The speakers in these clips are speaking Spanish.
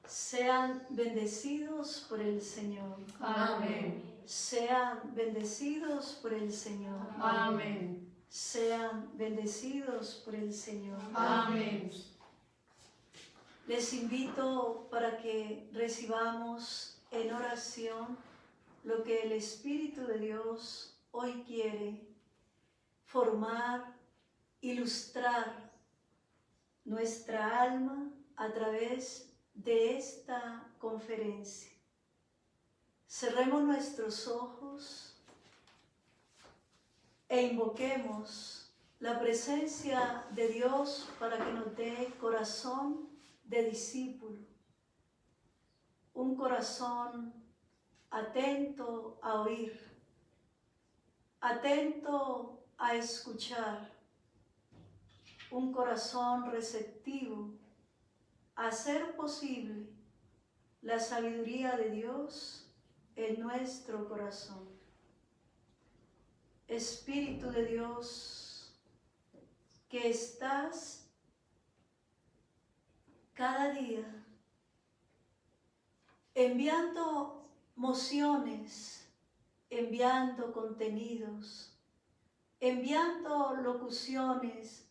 Sean bendecidos por el Señor. Amén. Sean bendecidos por el Señor. Amén. Sean bendecidos por el Señor. Amén. Les invito para que recibamos en oración lo que el Espíritu de Dios hoy quiere formar, ilustrar nuestra alma a través de esta conferencia. Cerremos nuestros ojos e invoquemos la presencia de Dios para que nos dé corazón de discípulo, un corazón atento a oír, atento a escuchar, un corazón receptivo a hacer posible la sabiduría de Dios en nuestro corazón. Espíritu de Dios, que estás cada día enviando mociones, enviando contenidos, enviando locuciones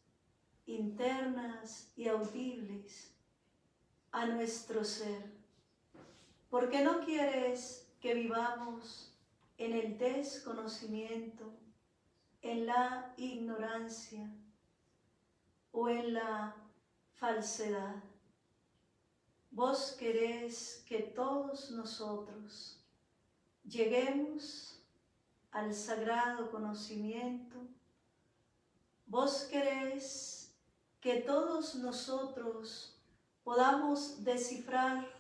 internas y audibles a nuestro ser. ¿Por qué no quieres que vivamos en el desconocimiento, en la ignorancia o en la falsedad? Vos querés que todos nosotros lleguemos al sagrado conocimiento. Vos querés que todos nosotros podamos descifrar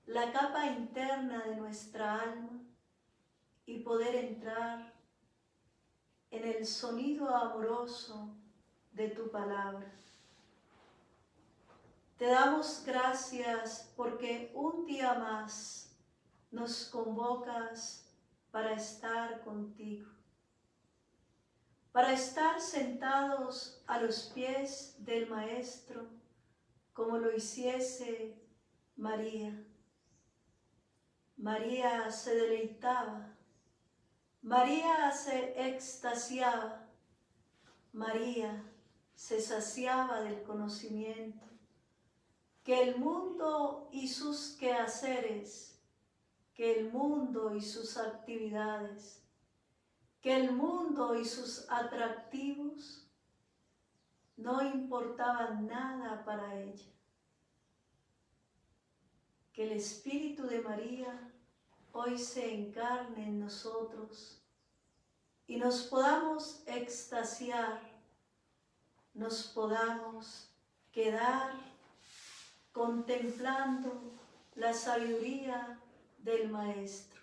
la capa interna de nuestra alma y poder entrar en el sonido amoroso de tu palabra. te damos gracias porque un día más nos convocas para estar contigo, para estar sentados a los pies del Maestro, como lo hiciese María. María se deleitaba, María se extasiaba, María se saciaba del conocimiento que el mundo y sus quehaceres, que el mundo y sus actividades, que el mundo y sus atractivos no importaban nada para ella. Que el Espíritu de María hoy se encarne en nosotros y nos podamos extasiar, nos podamos quedar contemplando la sabiduría del Maestro.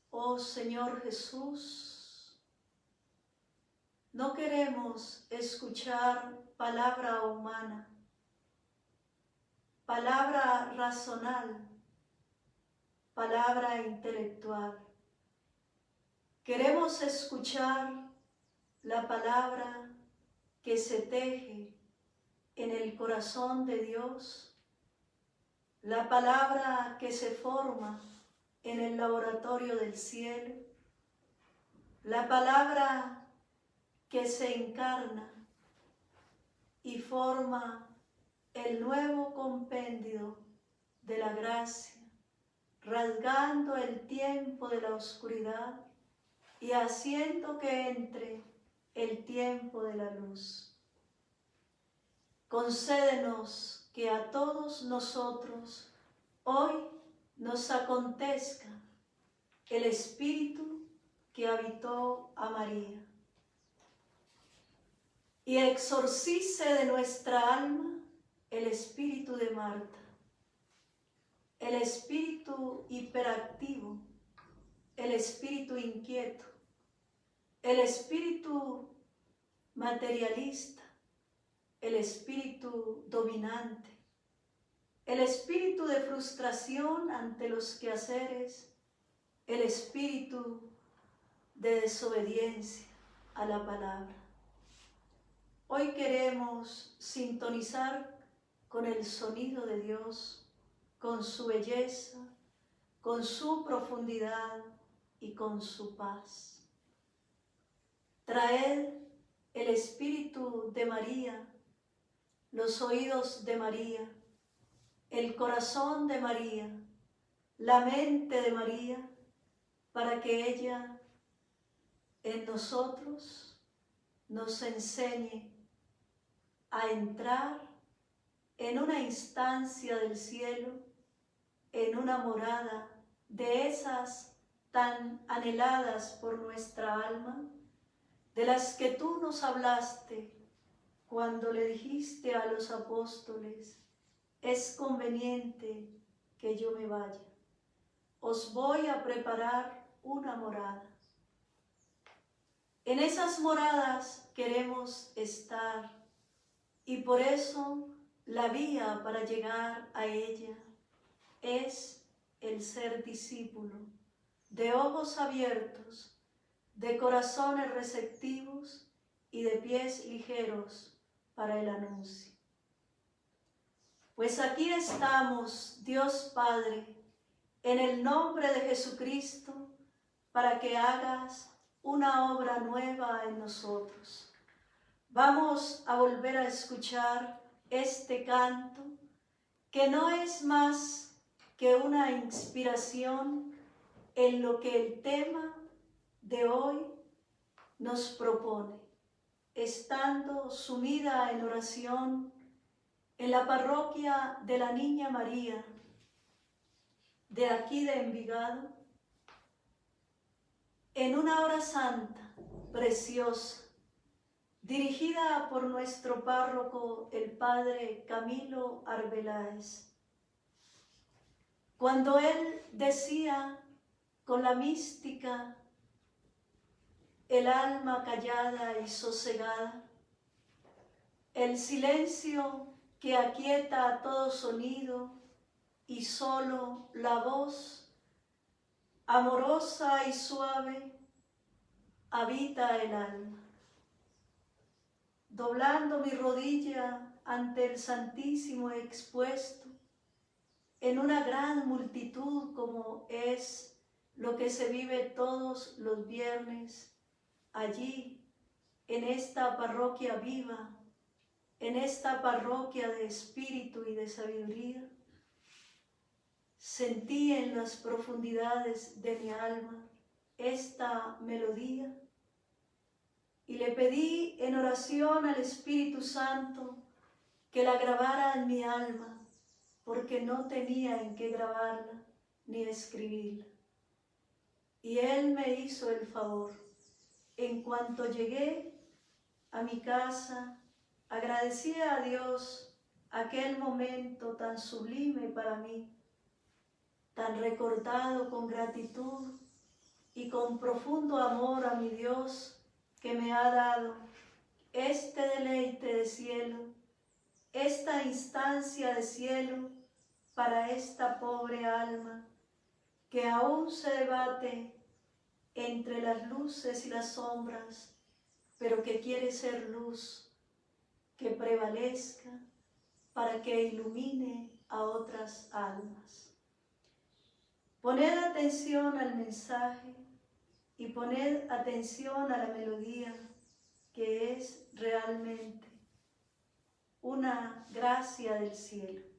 Oh Señor Jesús, no queremos escuchar palabra humana, palabra razonal, palabra intelectual. Queremos escuchar la palabra que se teje en el corazón de Dios, la palabra que se forma en el laboratorio del cielo, la palabra que se encarna y forma el nuevo compendio de la gracia, rasgando el tiempo de la oscuridad y haciendo que entre el tiempo de la luz. Concédenos que a todos nosotros hoy nos acontezca el Espíritu que habitó a María y exorcice de nuestra alma el espíritu de Marta, el espíritu hiperactivo, el espíritu inquieto, el espíritu materialista, el espíritu dominante, el espíritu de frustración ante los quehaceres, el espíritu de desobediencia a la palabra. Hoy queremos sintonizar con el sonido de Dios, con su belleza, con su profundidad y con su paz. Traed el espíritu de María, los oídos de María, el corazón de María, la mente de María, para que ella en nosotros nos enseñe a entrar en una instancia del cielo, en una morada de esas tan anheladas por nuestra alma, de las que tú nos hablaste cuando le dijiste a los apóstoles: es conveniente que yo me vaya, os voy a preparar una morada. En esas moradas queremos estar y por eso la vía para llegar a ella es el ser discípulo, de ojos abiertos, de corazones receptivos y de pies ligeros para el anuncio. Pues aquí estamos, Dios Padre, en el nombre de Jesucristo, para que hagas una obra nueva en nosotros. Vamos a volver a escuchar este canto, que no es más que una inspiración en lo que el tema de hoy nos propone, estando sumida en oración en la parroquia de la Niña María, de aquí de Envigado, en una hora santa, preciosa, dirigida por nuestro párroco, el padre Camilo Arbeláez. Cuando él decía con la mística, el alma callada y sosegada, el silencio que aquieta todo sonido y solo la voz, amorosa y suave, habita el alma. Doblando mi rodilla ante el Santísimo expuesto, en una gran multitud como es lo que se vive todos los viernes, allí, en esta parroquia viva, en esta parroquia de espíritu y de sabiduría, sentí en las profundidades de mi alma esta melodía y le pedí en oración al Espíritu Santo que la grabara en mi alma, porque no tenía en qué grabarla ni escribirla. Y Él me hizo el favor. En cuanto llegué a mi casa, agradecí a Dios aquel momento tan sublime para mí, tan recordado con gratitud y con profundo amor a mi Dios, que me ha dado este deleite de cielo, esta instancia de cielo para esta pobre alma que aún se debate entre las luces y las sombras, pero que quiere ser luz, que prevalezca para que ilumine a otras almas. Poned atención al mensaje y poned atención a la melodía, que es realmente una gracia del cielo.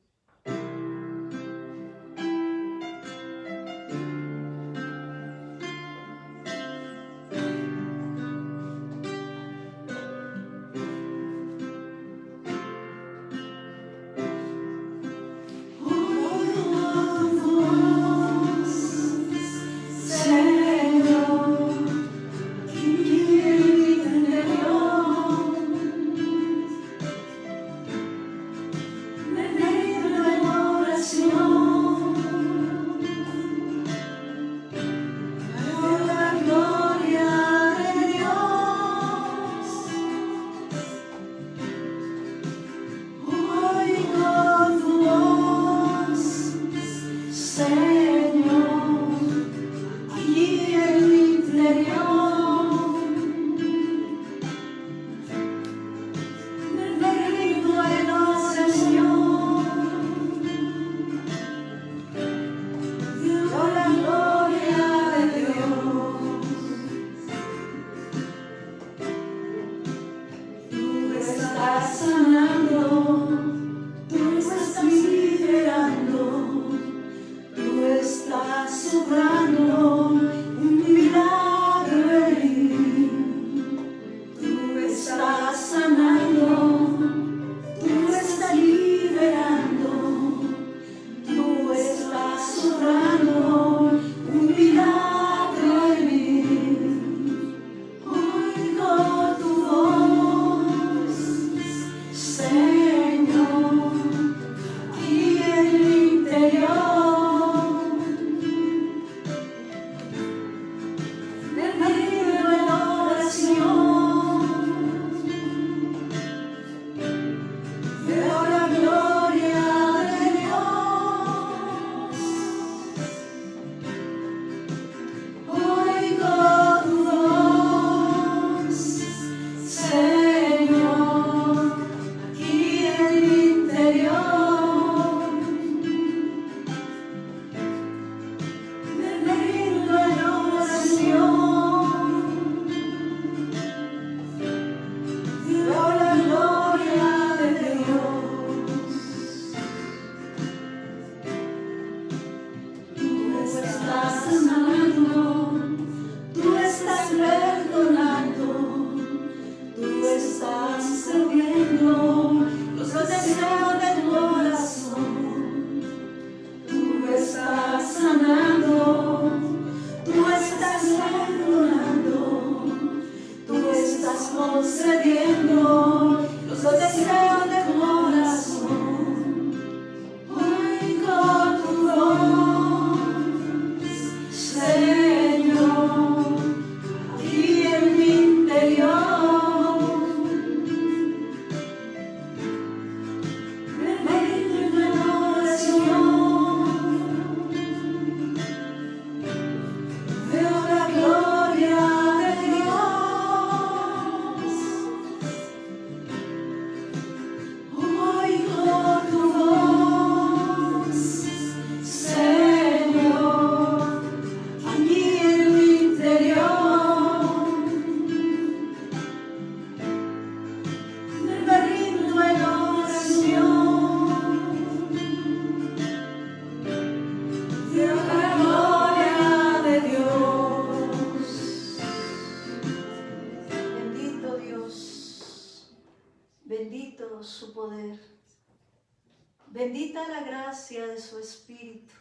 gracia de su Espíritu,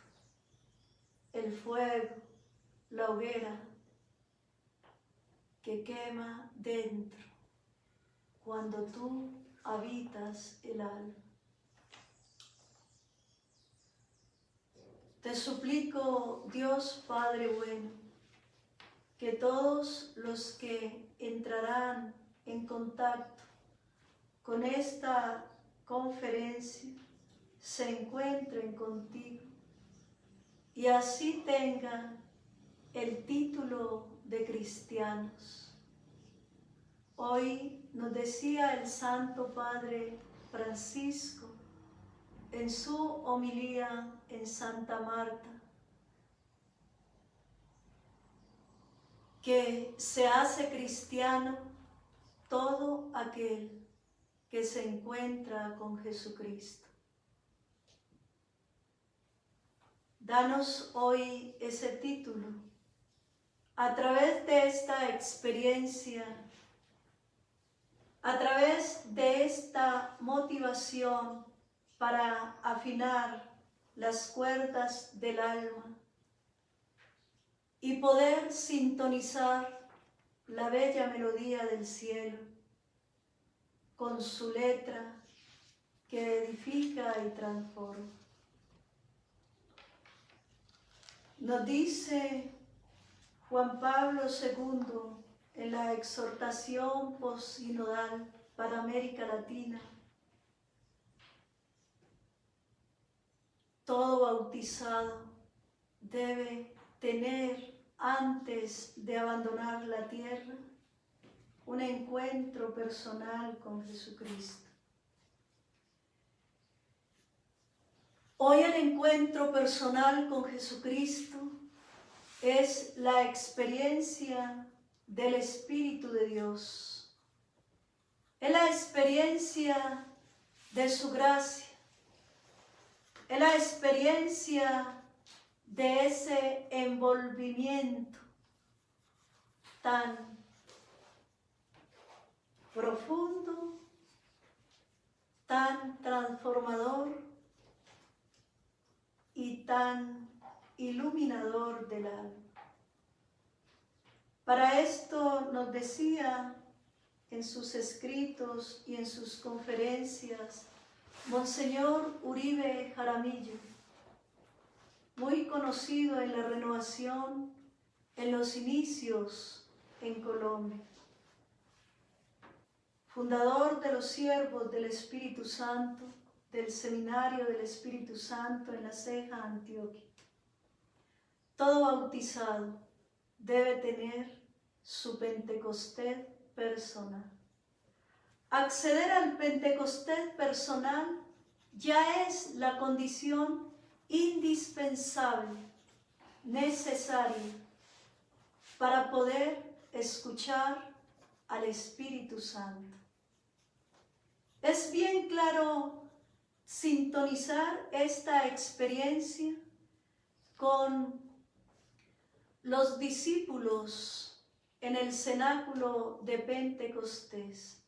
el fuego, la hoguera que quema dentro cuando tú habitas el alma. Te suplico, Dios Padre bueno, que todos los que entrarán en contacto con esta conferencia se encuentren contigo y así tengan el título de cristianos. Hoy nos decía el Santo Padre Francisco en su homilía en Santa Marta, que se hace cristiano todo aquel que se encuentra con Jesucristo. Danos hoy ese título a través de esta experiencia, a través de esta motivación para afinar las cuerdas del alma y poder sintonizar la bella melodía del cielo con su letra que edifica y transforma. Nos dice Juan Pablo II en la exhortación postsinodal para América Latina: todo bautizado debe tener, antes de abandonar la tierra, un encuentro personal con Jesucristo. Hoy el encuentro personal con Jesucristo es la experiencia del Espíritu de Dios. Es la experiencia de su gracia. Es la experiencia de ese envolvimiento tan profundo, tan transformador y tan iluminador del alma. Para esto nos decía en sus escritos y en sus conferencias Monseñor Uribe Jaramillo, muy conocido en la renovación en los inicios en Colombia, fundador de los Siervos del Espíritu Santo, del Seminario del Espíritu Santo en La Ceja, Antioquia. Todo bautizado debe tener su Pentecostés personal. Acceder al Pentecostés personal ya es la condición indispensable, necesaria, para poder escuchar al Espíritu Santo. Es bien claro sintonizar esta experiencia con los discípulos en el cenáculo de Pentecostés.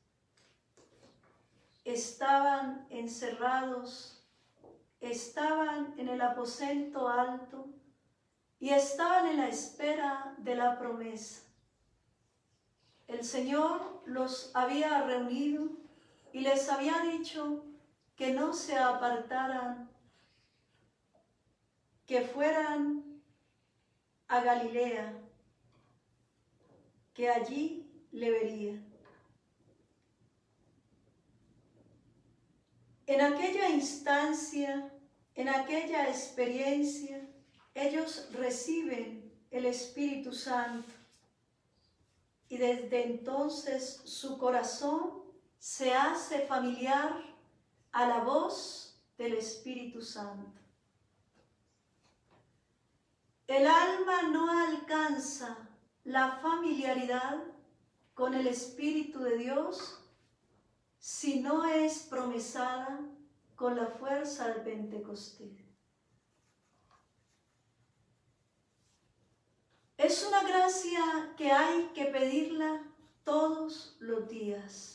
Estaban encerrados, estaban en el aposento alto y estaban en la espera de la promesa. El Señor los había reunido y les había dicho que no se apartaran, que fueran a Galilea, que allí le vería. En aquella instancia, en aquella experiencia, ellos reciben el Espíritu Santo y desde entonces su corazón se hace familiar a la voz del Espíritu Santo. El alma no alcanza la familiaridad con el Espíritu de Dios si no es promesada con la fuerza del Pentecostés. Es una gracia que hay que pedirla todos los días.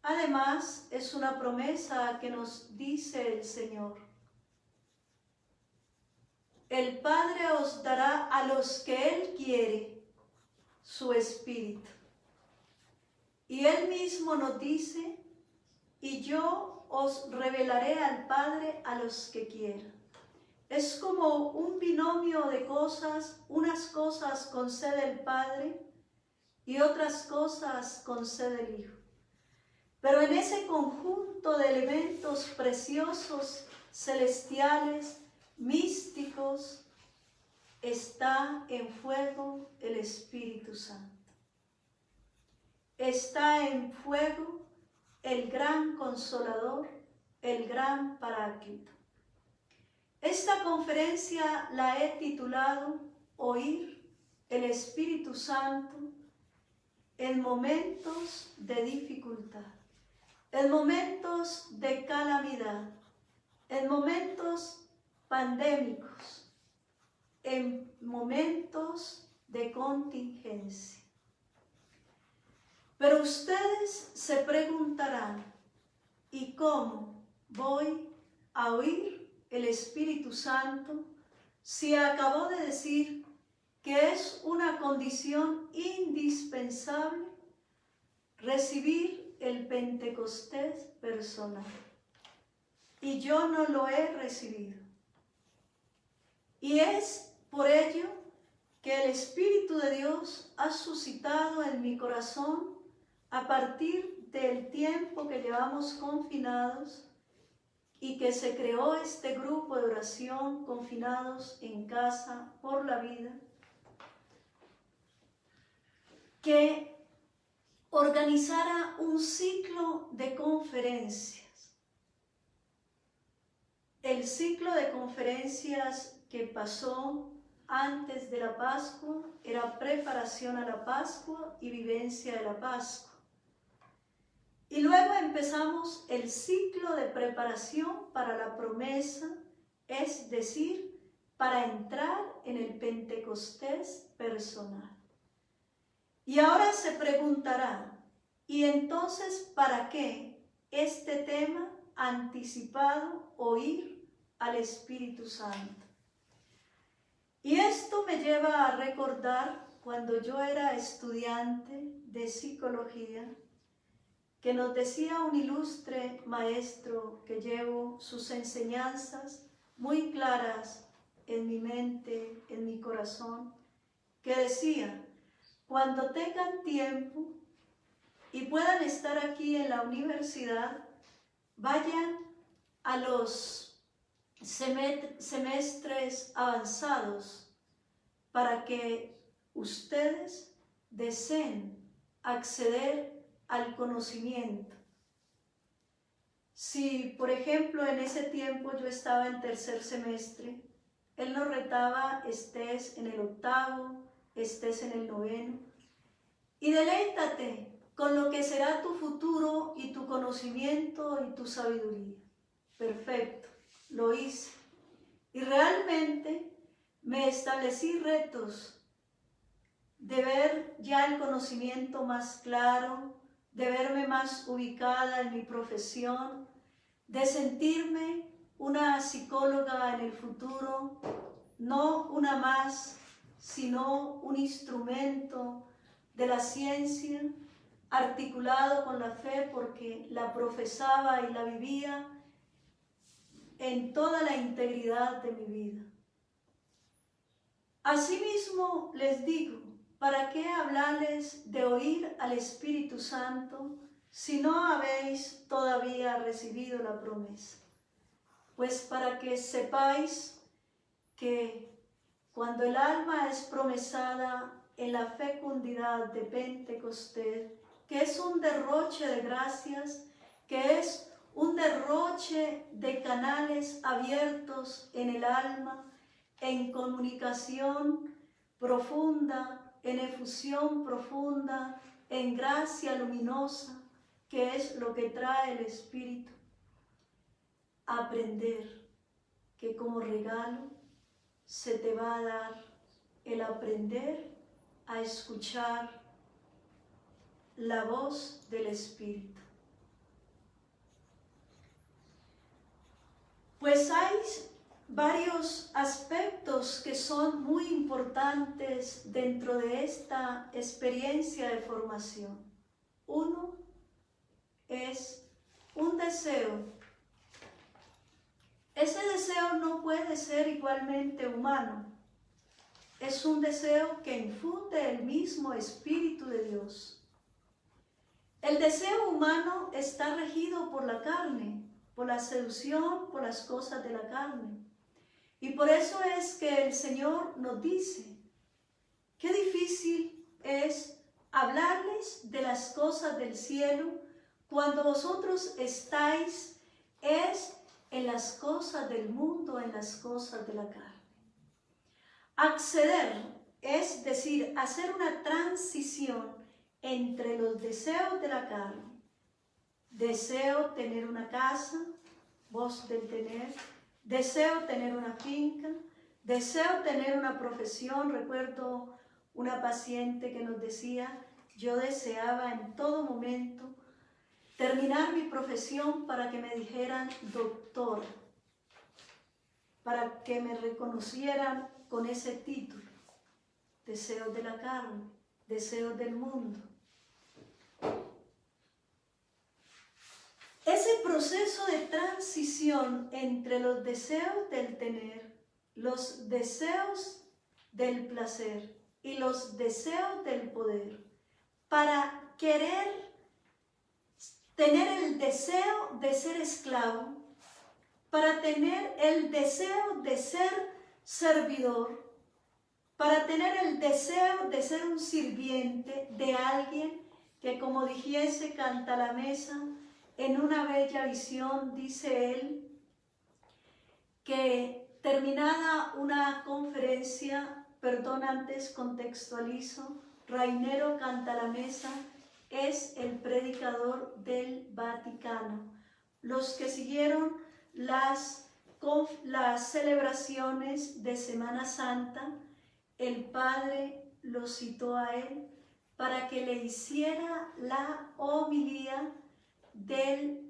Además, es una promesa que nos dice el Señor: el Padre os dará a los que Él quiere su Espíritu. Y Él mismo nos dice, y yo os revelaré al Padre a los que quiera. Es como un binomio de cosas, unas cosas concede el Padre y otras cosas concede el Hijo. Pero en ese conjunto de elementos preciosos, celestiales, místicos, está en fuego el Espíritu Santo. Está en fuego el gran Consolador, el gran Paráclito. Esta conferencia la he titulado Oír el Espíritu Santo en momentos de dificultad, en momentos de calamidad, en momentos pandémicos, en momentos de contingencia. Pero ustedes se preguntarán, ¿y cómo voy a oír el Espíritu Santo si acabó de decir que es una condición indispensable recibir el Pentecostés personal? Y yo no lo he recibido. Y es por ello que el Espíritu de Dios ha suscitado en mi corazón, a partir del tiempo que llevamos confinados y que se creó este grupo de oración confinados en casa por la vida, que organizara un ciclo de conferencias. El ciclo de conferencias que pasó antes de la Pascua era preparación a la Pascua y vivencia de la Pascua. Y luego empezamos el ciclo de preparación para la promesa, es decir, para entrar en el Pentecostés personal. Y ahora se preguntará, ¿y entonces para qué este tema anticipado, oír al Espíritu Santo? Y esto me lleva a recordar cuando yo era estudiante de psicología, que nos decía un ilustre maestro que llevo sus enseñanzas muy claras en mi mente, en mi corazón, que decía, cuando tengan tiempo y puedan estar aquí en la universidad, vayan a los semestres avanzados para que ustedes deseen acceder al conocimiento. Si, por ejemplo, en ese tiempo yo estaba en tercer semestre, él nos retaba, estés en el octavo, estés en el noveno, y deleítate con lo que será tu futuro y tu conocimiento y tu sabiduría. Perfecto, lo hice. Y realmente me establecí retos de ver ya el conocimiento más claro, de verme más ubicada en mi profesión, de sentirme una psicóloga en el futuro, no una más, sino un instrumento de la ciencia, articulado con la fe, porque la profesaba y la vivía en toda la integridad de mi vida. Asimismo les digo, ¿para qué hablarles de oír al Espíritu Santo si no habéis todavía recibido la promesa? Pues para que sepáis que cuando el alma es promesada en la fecundidad de Pentecostés, que es un derroche de gracias, que es un derroche de canales abiertos en el alma, en comunicación profunda, en efusión profunda, en gracia luminosa, que es lo que trae el Espíritu. Aprender que como regalo se te va a dar el aprender a escuchar la voz del Espíritu. Pues hay varios aspectos que son muy importantes dentro de esta experiencia de formación. Uno es un deseo. Ese deseo no puede ser igualmente humano. Es un deseo que infunde el mismo Espíritu de Dios. El deseo humano está regido por la carne, por la seducción, por las cosas de la carne. Y por eso es que el Señor nos dice, qué difícil es hablarles de las cosas del cielo cuando vosotros estáis en las cosas del mundo, en las cosas de la carne. Acceder, es decir, hacer una transición entre los deseos de la carne. Deseo tener una casa, voz del tener. Deseo tener una finca. Deseo tener una profesión. Recuerdo una paciente que nos decía, yo deseaba en todo momento terminar mi profesión para que me dijeran doctora, para que me reconocieran con ese título. Deseos de la carne, deseos del mundo. Ese proceso de transición entre los deseos del tener, los deseos del placer y los deseos del poder, para querer tener el deseo de ser esclavo, para tener el deseo de ser servidor, para tener el deseo de ser un sirviente de alguien que, como dijese Canta la Mesa, en una bella visión, dice él, que terminada una conferencia, perdón, antes contextualizo, Rainero Canta la Mesa es el predicador del Vaticano. Los que siguieron las celebraciones de Semana Santa, el Padre lo citó a él para que le hiciera la homilía de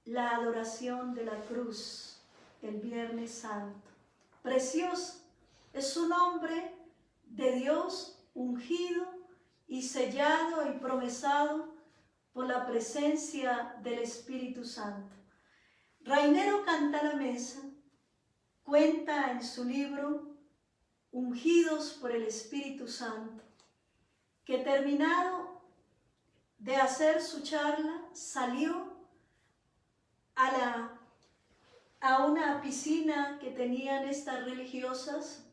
la adoración de la cruz, el Viernes Santo. Precioso, es un hombre de Dios ungido y sellado y promesado por la presencia del Espíritu Santo. Rainero Canta la Mesa cuenta en su libro Ungidos por el Espíritu Santo, que terminado de hacer su charla, salió a una piscina que tenían estas religiosas.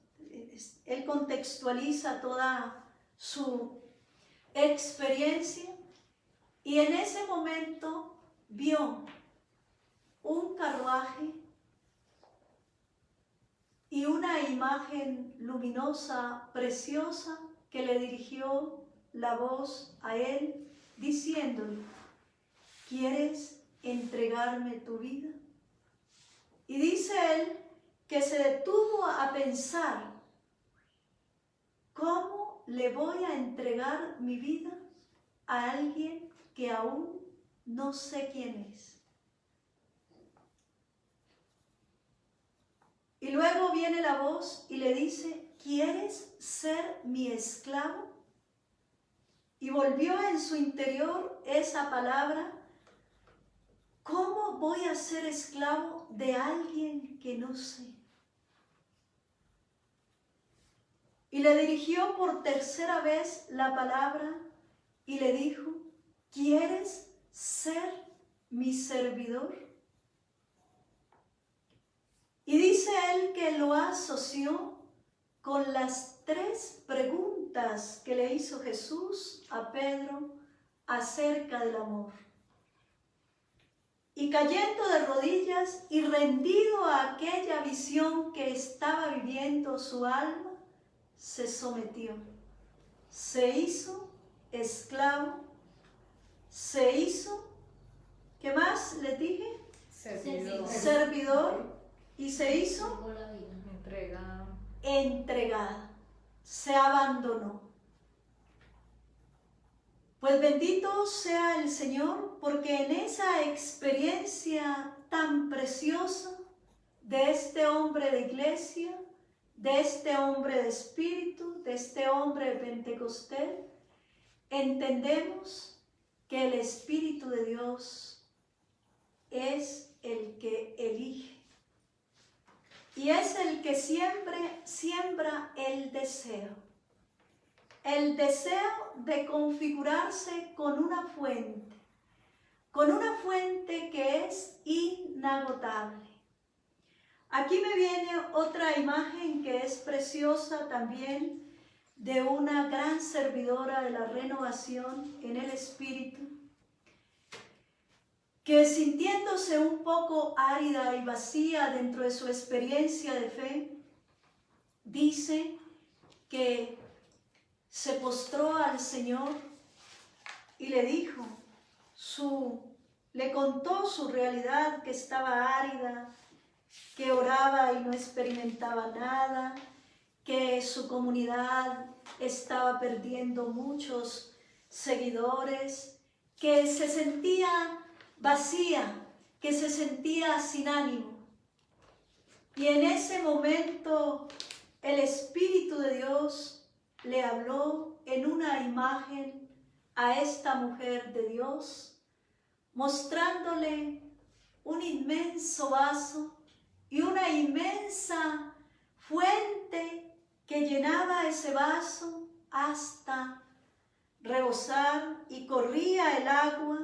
Él contextualiza toda su experiencia y en ese momento vio un carruaje y una imagen luminosa, preciosa, que le dirigió la voz a él, diciéndole, ¿quieres entregarme tu vida? Y dice él que se detuvo a pensar, ¿cómo le voy a entregar mi vida a alguien que aún no sé quién es? Y luego viene la voz y le dice, ¿quieres ser mi esclavo? Y volvió en su interior esa palabra, ¿cómo voy a ser esclavo de alguien que no sé? Y le dirigió por tercera vez la palabra y le dijo, ¿quieres ser mi servidor? Y dice él que lo asoció con las 3 preguntas que le hizo Jesús a Pedro acerca del amor. Y cayendo de rodillas y rendido a aquella visión que estaba viviendo su alma, se sometió, se hizo esclavo, se hizo, ¿qué más les dije? Servidor, y se hizo entregada, se abandonó. Pues bendito sea el Señor, porque en esa experiencia tan preciosa de este hombre de iglesia, de este hombre de espíritu, de este hombre de Pentecostés, entendemos que el Espíritu de Dios es el que elige y es el que siempre siembra el deseo de configurarse con una fuente que es inagotable. Aquí me viene otra imagen que es preciosa también, de una gran servidora de la renovación en el Espíritu, que sintiéndose un poco árida y vacía dentro de su experiencia de fe, dice que se postró al Señor y le dijo, le contó su realidad, que estaba árida, que oraba y no experimentaba nada, que su comunidad estaba perdiendo muchos seguidores, que se sentía vacía, que se sentía sin ánimo. Y en ese momento el Espíritu de Dios le habló en una imagen a esta mujer de Dios, mostrándole un inmenso vaso y una inmensa fuente que llenaba ese vaso hasta rebosar, y corría el agua,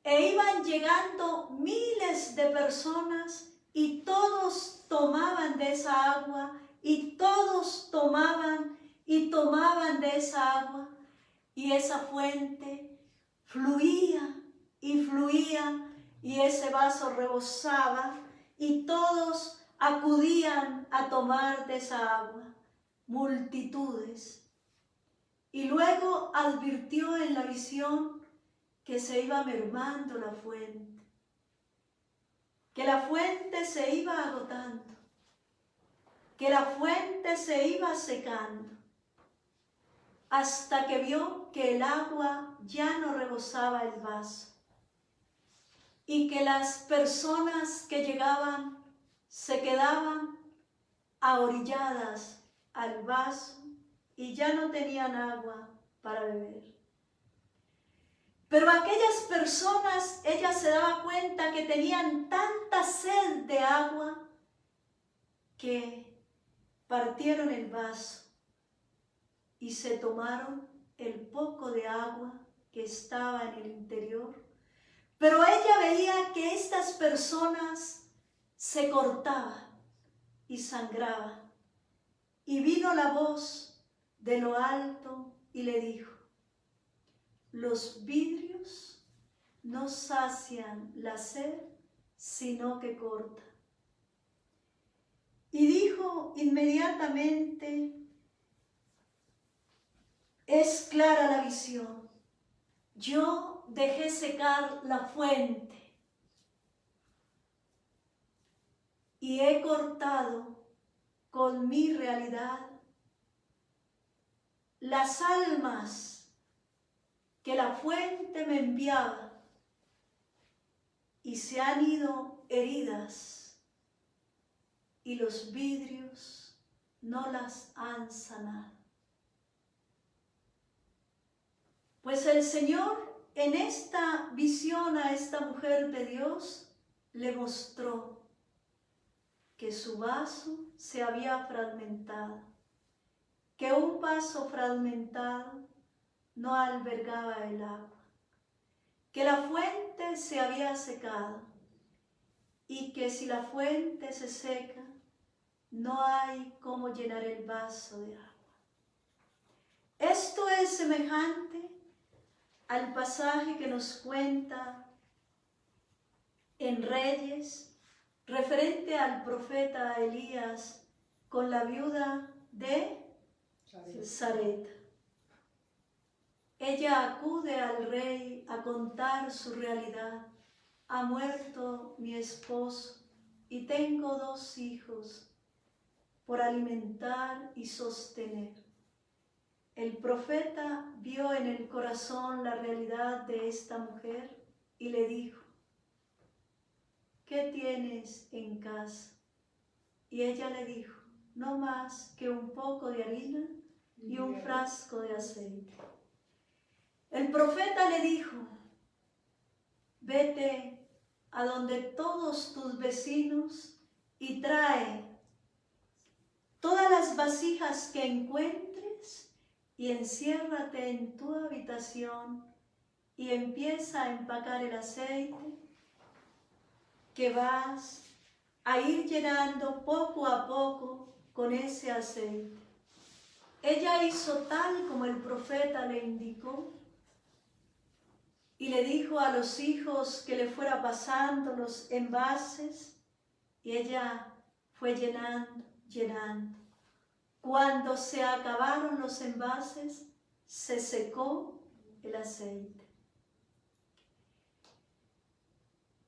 e iban llegando miles de personas y todos tomaban de esa agua, y todos tomaban y tomaban de esa agua, y esa fuente fluía y fluía, y ese vaso rebosaba, y todos acudían a tomar de esa agua, multitudes. Y luego advirtió en la visión que se iba mermando la fuente, que la fuente se iba agotando, que la fuente se iba secando, hasta que vio que el agua ya no rebosaba el vaso y que las personas que llegaban se quedaban ahorilladas al vaso y ya no tenían agua para beber. Pero aquellas personas, ella se daba cuenta que tenían tanta sed de agua que partieron el vaso y se tomaron el poco de agua que estaba en el interior. Pero ella veía que estas personas se cortaban y sangraban. Y vino la voz de lo alto y le dijo, los vidrios no sacian la sed, sino que cortan. Y dijo inmediatamente, es clara la visión, yo dejé secar la fuente y he cortado con mi realidad las almas que la fuente me enviaba y se han ido heridas y los vidrios no las han sanado. Pues el Señor en esta visión a esta mujer de Dios le mostró que su vaso se había fragmentado, que un vaso fragmentado no albergaba el agua, que la fuente se había secado y que si la fuente se seca, no hay cómo llenar el vaso de agua. Esto es semejante al pasaje que nos cuenta en Reyes, referente al profeta Elías con la viuda de Sarepta. Ella acude al rey a contar su realidad. Ha muerto mi esposo y tengo 2 hijos por alimentar y sostener. El profeta vio en el corazón la realidad de esta mujer y le dijo, ¿qué tienes en casa? Y ella le dijo, no más que un poco de harina y un frasco de aceite. El profeta le dijo, vete a donde todos tus vecinos y trae todas las vasijas que encuentres y enciérrate en tu habitación y empieza a empacar el aceite que vas a ir llenando poco a poco con ese aceite. Ella hizo tal como el profeta le indicó y le dijo a los hijos que le fuera pasando los envases y ella fue llenando, llenando. Cuando se acabaron los envases, se secó el aceite.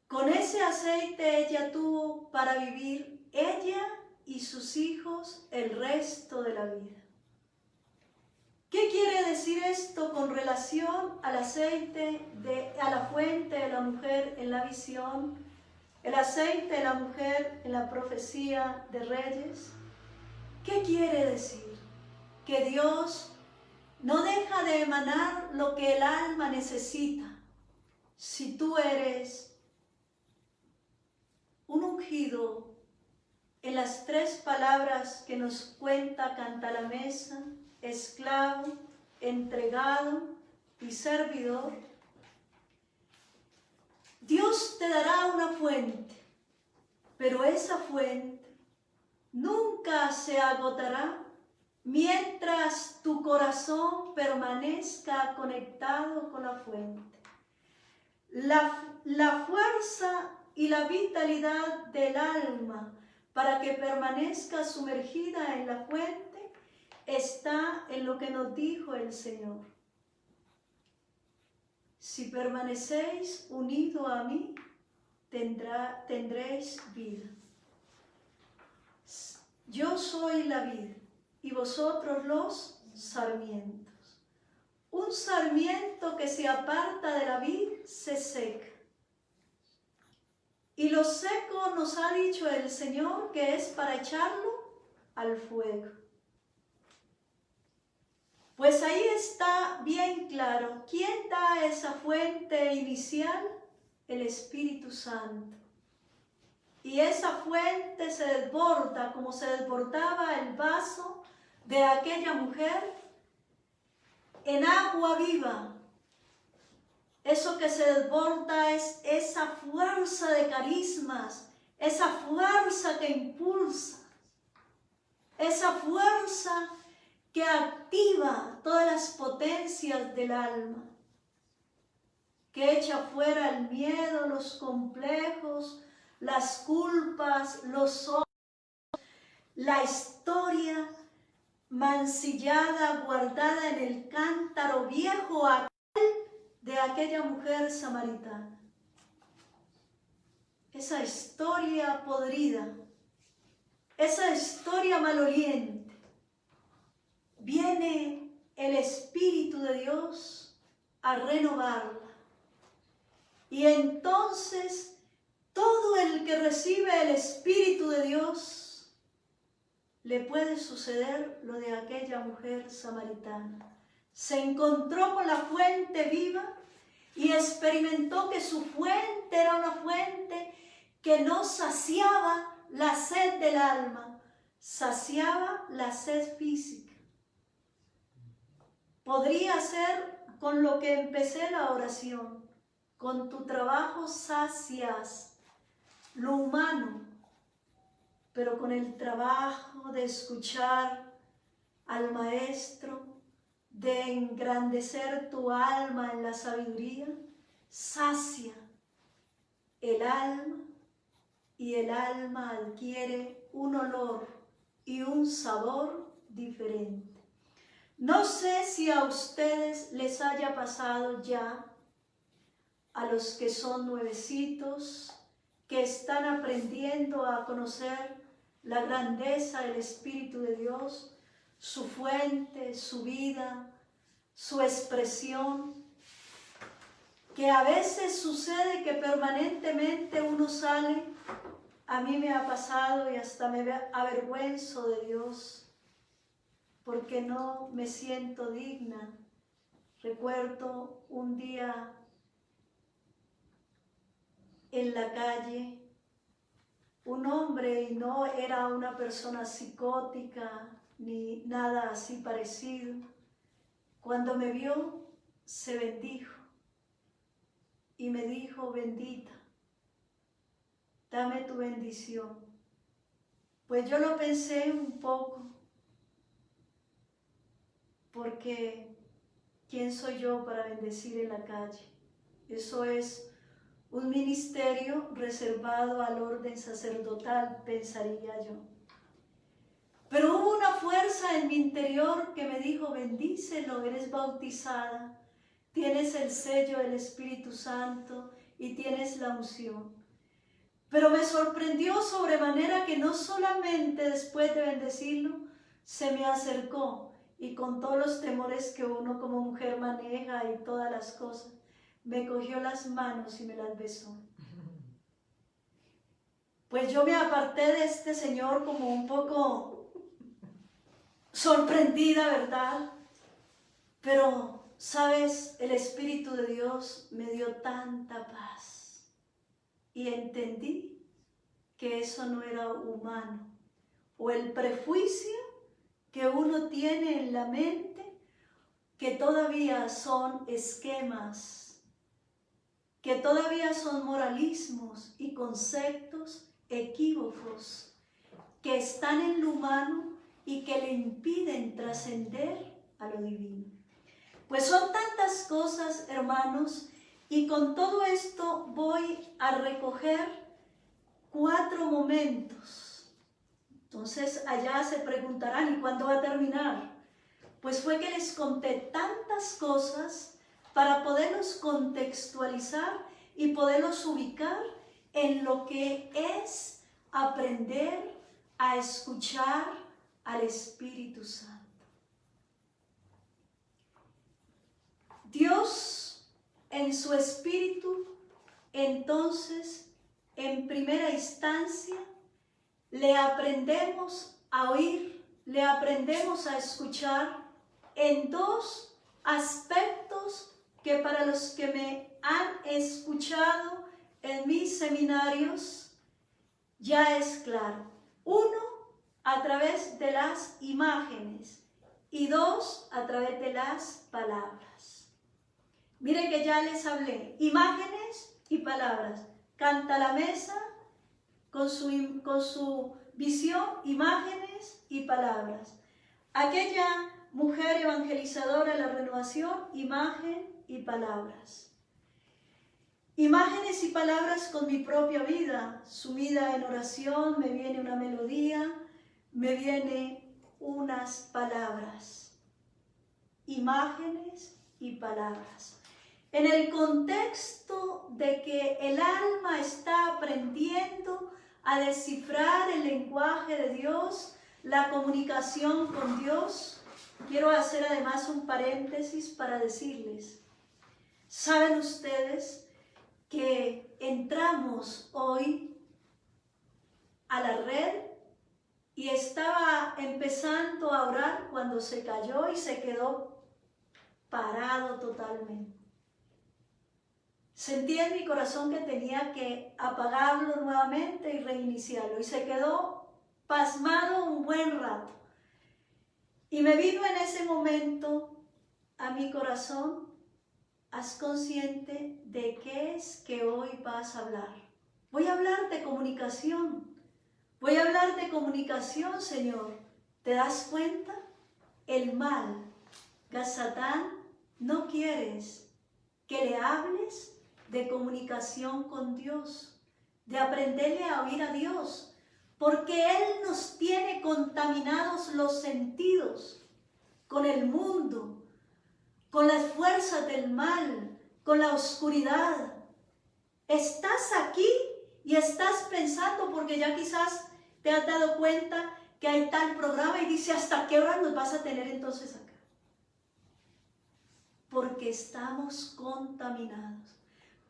Con ese aceite ella tuvo para vivir ella y sus hijos el resto de la vida. ¿Qué quiere decir esto con relación al aceite, a la fuente de la mujer en la visión, el aceite de la mujer en la profecía de Reyes? ¿Qué quiere decir? Que Dios no deja de emanar lo que el alma necesita. Si tú eres un ungido en las 3 palabras que nos cuenta Canta la Mesa, esclavo, entregado y servidor, Dios te dará una fuente, pero esa fuente nunca se agotará mientras tu corazón permanezca conectado con la fuente. La fuerza y la vitalidad del alma para que permanezca sumergida en la fuente está en lo que nos dijo el Señor. Si permanecéis unidos a mí, tendréis vida. Yo soy la vid y vosotros los sarmientos. Un sarmiento que se aparta de la vid se seca. Y lo seco nos ha dicho el Señor que es para echarlo al fuego. Pues ahí está bien claro, ¿quién da esa fuente inicial? El Espíritu Santo. Y esa fuente se desborda como se desbordaba el vaso de aquella mujer en agua viva. Eso que se desborda es esa fuerza de carismas, esa fuerza que impulsa, esa fuerza que activa todas las potencias del alma, que echa fuera el miedo, los complejos, las culpas, los odios, la historia mancillada, guardada en el cántaro viejo de aquella mujer samaritana. Esa historia podrida, esa historia maloliente. Viene el Espíritu de Dios a renovarla. Y entonces todo el que recibe el Espíritu de Dios le puede suceder lo de aquella mujer samaritana. Se encontró con la fuente viva y experimentó que su fuente era una fuente que no saciaba la sed del alma, saciaba la sed física. Podría ser con lo que empecé la oración. Con tu trabajo sacias lo humano, pero con el trabajo de escuchar al Maestro, de engrandecer tu alma en la sabiduría, sacia el alma y el alma adquiere un olor y un sabor diferente. No sé si a ustedes les haya pasado ya, a los que son nuevecitos, que están aprendiendo a conocer la grandeza del Espíritu de Dios, su fuente, su vida, su expresión. que a veces sucede que permanentemente uno sale. A mí me ha pasado y hasta me avergüenzo de Dios porque no me siento digna. Recuerdo un día en la calle, un hombre, y no era una persona psicótica ni nada así parecido, cuando me vio se bendijo y me dijo: bendita, dame tu bendición. Pues yo lo pensé un poco, porque ¿quién soy yo para bendecir en la calle? Eso es un ministerio reservado al orden sacerdotal, pensaría yo. Pero hubo una fuerza en mi interior que me dijo: bendícelo, eres bautizada, tienes el sello del Espíritu Santo y tienes la unción. Pero me sorprendió sobremanera que no solamente después de bendecirlo, se me acercó y con todos los temores que uno como mujer maneja y todas las cosas, me cogió las manos y me las besó. Pues yo me aparté de este señor como un poco sorprendida, ¿verdad? Pero, ¿sabes? El Espíritu de Dios me dio tanta paz y entendí que eso no era humano, o el prejuicio que uno tiene en la mente, que todavía son esquemas, que todavía son moralismos y conceptos equívocos que están en lo humano y que le impiden trascender a lo divino. Pues son tantas cosas, hermanos, y con todo esto voy a recoger 4 momentos. Entonces allá se preguntarán: ¿y cuándo va a terminar? Pues fue que les conté tantas cosas para poderlos contextualizar y poderlos ubicar en lo que es aprender a escuchar al Espíritu Santo. Dios en su Espíritu, entonces, en primera instancia, le aprendemos a oír, le aprendemos a escuchar en 2 aspectos que para los que me han escuchado en mis seminarios ya es claro. 1, a través de las imágenes, y 2, a través de las palabras. Miren que ya les hablé, imágenes y palabras. Canta la mesa con su visión, imágenes y palabras. Aquella mujer evangelizadora de la renovación, imagen y palabras. Imágenes y palabras con mi propia vida, sumida en oración, me viene una melodía, me vienen unas palabras. Imágenes y palabras. En el contexto de que el alma está aprendiendo a descifrar el lenguaje de Dios, la comunicación con Dios, quiero hacer además un paréntesis para decirles: ¿saben ustedes que entramos hoy a la red y estaba empezando a orar cuando se cayó y se quedó parado totalmente? Sentí en mi corazón que tenía que apagarlo nuevamente y reiniciarlo, y se quedó pasmado un buen rato. Y me vino en ese momento a mi corazón: haz consciente de qué es que hoy vas a hablar. Voy a hablar de comunicación. Voy a hablar de comunicación, Señor. ¿Te das cuenta? El mal, Satán, no quieres que le hables de comunicación con Dios, de aprenderle a oír a Dios, porque Él nos tiene contaminados los sentidos con el mundo, con las fuerzas del mal, con la oscuridad. Estás aquí y estás pensando, porque ya quizás te has dado cuenta que hay tal programa y dice: ¿hasta qué hora nos vas a tener entonces acá? Porque estamos contaminados.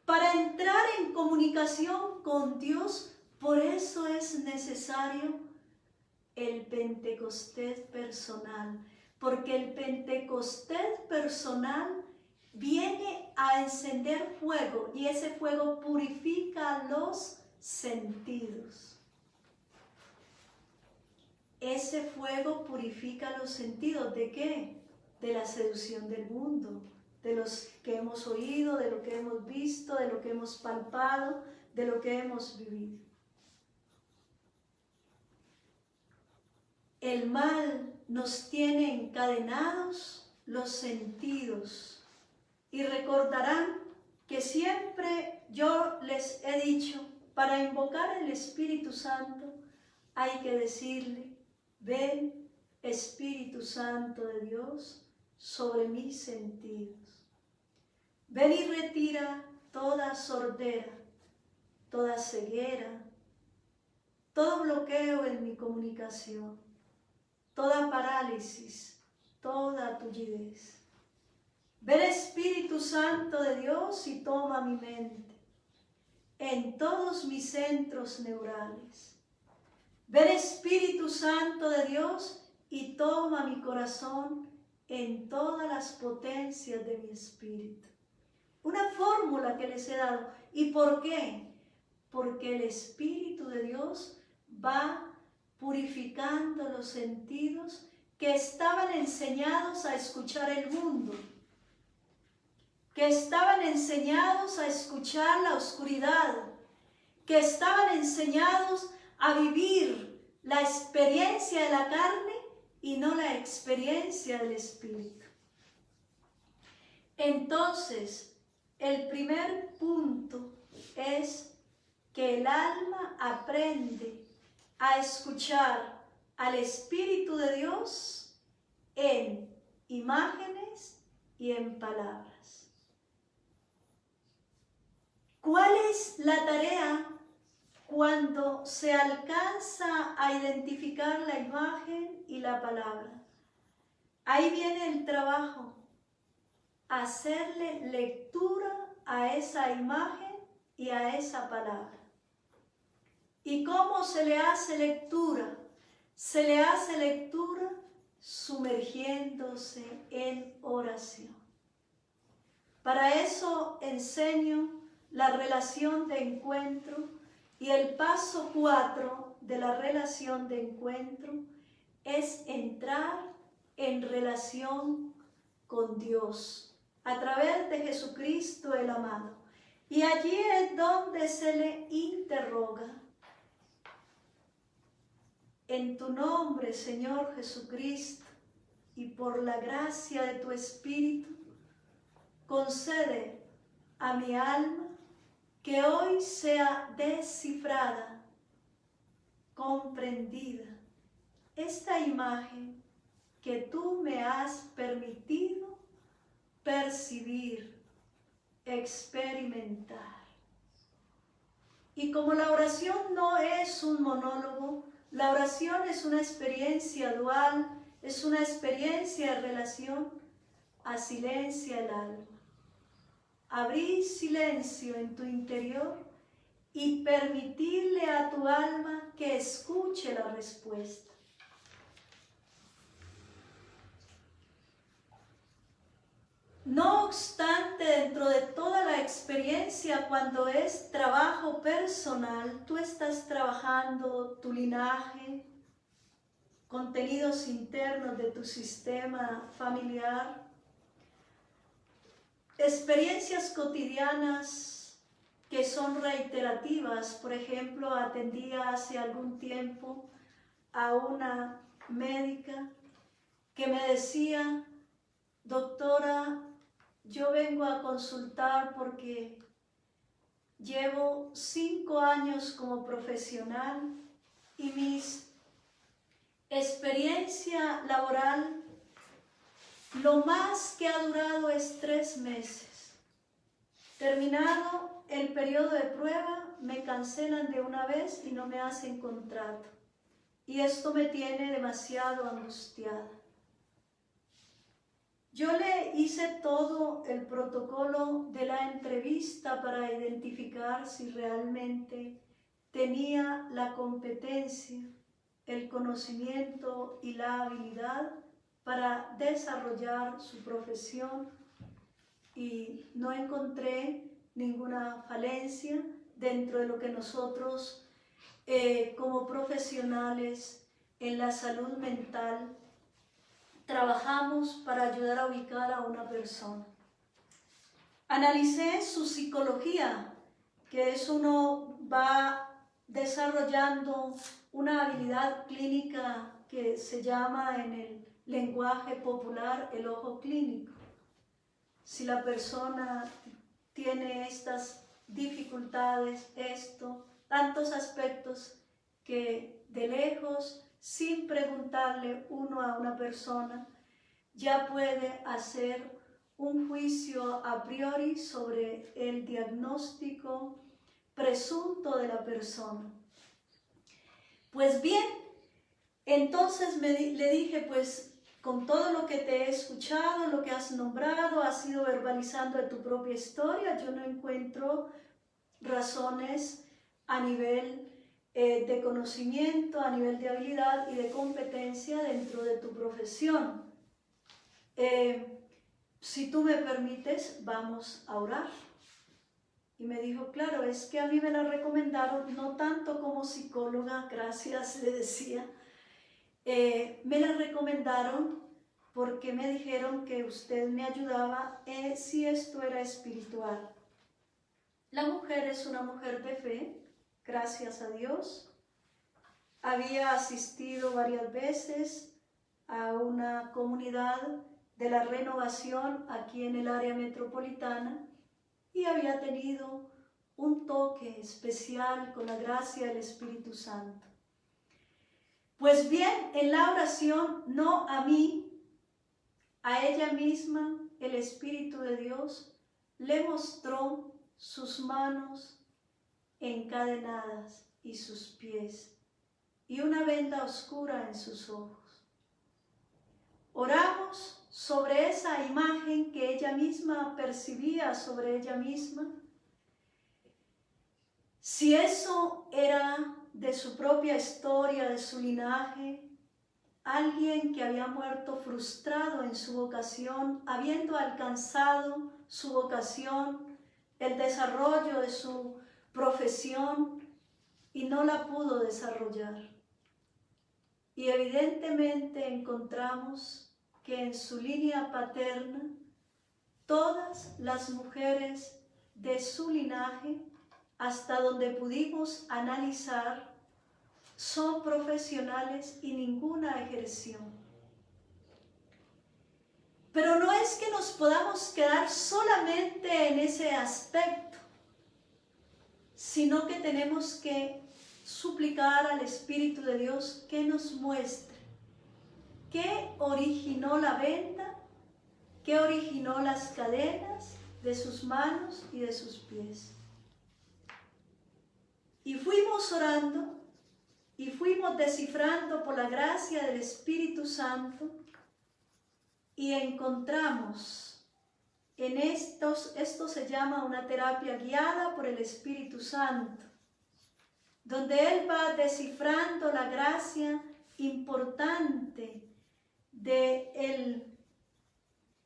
Para entrar en comunicación con Dios, por eso es necesario el Pentecostés personal, porque el Pentecostés personal viene a encender fuego y ese fuego purifica los sentidos. Ese fuego purifica los sentidos. ¿De qué? De la seducción del mundo, de los que hemos oído, de lo que hemos visto, de lo que hemos palpado, de lo que hemos vivido. El mal nos tiene encadenados los sentidos. Y recordarán que siempre yo les he dicho, para invocar el Espíritu Santo hay que decirle: ven, Espíritu Santo de Dios, sobre mis sentidos. Ven y retira toda sordera, toda ceguera, todo bloqueo en mi comunicación, toda parálisis, toda tullidez. Ven, Espíritu Santo de Dios, y toma mi mente en todos mis centros neurales. Ven, Espíritu Santo de Dios, y toma mi corazón en todas las potencias de mi espíritu. Una fórmula que les he dado. ¿Y por qué? Porque el Espíritu de Dios va purificando los sentidos que estaban enseñados a escuchar el mundo, que estaban enseñados a escuchar la oscuridad, que estaban enseñados a vivir la experiencia de la carne y no la experiencia del Espíritu. Entonces, el primer punto es que el alma aprende a escuchar al Espíritu de Dios en imágenes y en palabras. ¿Cuál es la tarea cuando se alcanza a identificar la imagen y la palabra? Ahí viene el trabajo, hacerle lectura a esa imagen y a esa palabra. ¿Y cómo se le hace lectura? Se le hace lectura sumergiéndose en oración. Para eso enseño la relación de encuentro, y el paso 4 de la relación de encuentro es entrar en relación con Dios a través de Jesucristo el amado. Y allí es donde se le interroga: en tu nombre, Señor Jesucristo, y por la gracia de tu Espíritu, concede a mi alma que hoy sea descifrada, comprendida, esta imagen que tú me has permitido percibir, experimentar. Y como la oración no es un monólogo, la oración es una experiencia dual, es una experiencia de relación, asilencia el alma. Abrir silencio en tu interior y permitirle a tu alma que escuche la respuesta. No obstante, dentro de toda la experiencia, cuando es trabajo personal, tú estás trabajando tu linaje, contenidos internos de tu sistema familiar, experiencias cotidianas que son reiterativas. Por ejemplo, atendía hace algún tiempo a una médica que me decía: doctora, yo vengo a consultar porque llevo 5 años como profesional y mi experiencia laboral lo más que ha durado es 3 meses. Terminado el periodo de prueba, me cancelan de una vez y no me hacen contrato. Y esto me tiene demasiado angustiada. Yo le hice todo el protocolo de la entrevista para identificar si realmente tenía la competencia, el conocimiento y la habilidad para desarrollar su profesión, y no encontré ninguna falencia dentro de lo que nosotros como profesionales en la salud mental trabajamos para ayudar a ubicar a una persona. Analicé su psicología, que es uno va desarrollando una habilidad clínica que se llama en el lenguaje popular el ojo clínico. Si la persona tiene estas dificultades, tantos aspectos que de lejos, sin preguntarle uno a una persona, ya puede hacer un juicio a priori sobre el diagnóstico presunto de la persona. Pues bien, entonces le dije, pues con todo lo que te he escuchado, lo que has nombrado, has ido verbalizando de tu propia historia, yo no encuentro razones a nivel de conocimiento, a nivel de habilidad y de competencia dentro de tu profesión. Si tú me permites, vamos a orar. Y me dijo, claro, es que a mí me la recomendaron, no tanto como psicóloga, gracias, le decía, me la recomendaron porque me dijeron que usted me ayudaba si esto era espiritual. La mujer es una mujer de fe, gracias a Dios. Había asistido varias veces a una comunidad de la renovación aquí en el área metropolitana y había tenido un toque especial con la gracia del Espíritu Santo. Pues bien, en la oración, no a mí, a ella misma, el Espíritu de Dios le mostró sus manos encadenadas y sus pies y una venda oscura en sus ojos. Oramos sobre esa imagen que ella misma percibía sobre ella misma. Si eso era de su propia historia, de su linaje, alguien que había muerto frustrado en su vocación, habiendo alcanzado su vocación, el desarrollo de su profesión y no la pudo desarrollar. Y evidentemente encontramos que en su línea paterna todas las mujeres de su linaje, hasta donde pudimos analizar, son profesionales y ninguna ejerció. Pero no es que nos podamos quedar solamente en ese aspecto, sino que tenemos que suplicar al Espíritu de Dios que nos muestre qué originó la venda, qué originó las cadenas de sus manos y de sus pies. Y fuimos orando y fuimos descifrando por la gracia del Espíritu Santo y encontramos en esto se llama una terapia guiada por el Espíritu Santo, donde Él va descifrando la gracia importante de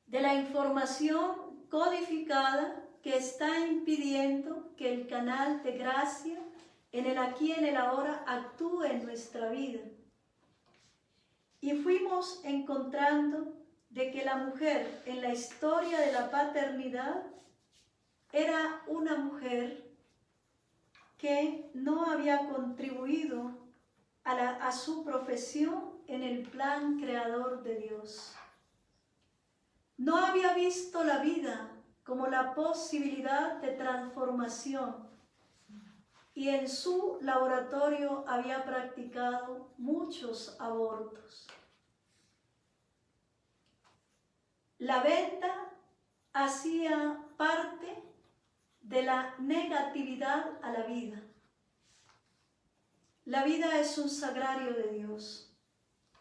la información codificada que está impidiendo que el canal de gracia en el aquí y en el ahora actúe en nuestra vida. Y fuimos encontrando de que la mujer en la historia de la paternidad era una mujer que no había contribuido a su profesión en el plan creador de Dios. No había visto la vida como la posibilidad de transformación y en su laboratorio había practicado muchos abortos. La venda hacía parte de la negatividad a la vida. La vida es un sagrario de Dios.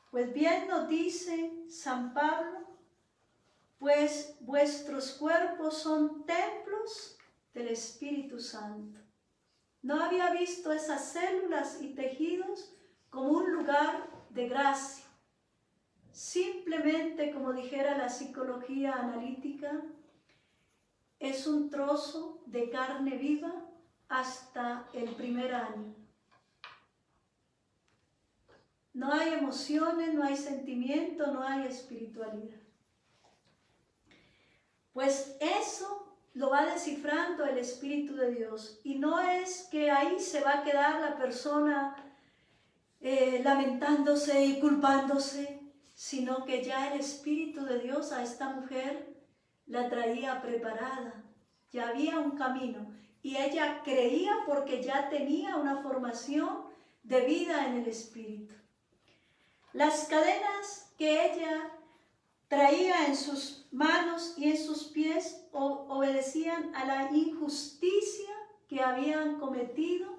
Pues bien nos dice San Pablo pues vuestros cuerpos son templos del Espíritu Santo. No había visto esas células y tejidos como un lugar de gracia. Simplemente, como dijera la psicología analítica, es un trozo de carne viva hasta el primer año. No hay emociones, no hay sentimiento, no hay espiritualidad. Pues eso lo va descifrando el Espíritu de Dios. Y no es que ahí se va a quedar la persona lamentándose y culpándose, sino que ya el Espíritu de Dios a esta mujer la traía preparada. Ya había un camino. Y ella creía porque ya tenía una formación de vida en el Espíritu. Las cadenas que ella traía en sus manos y en sus pies obedecían a la injusticia que habían cometido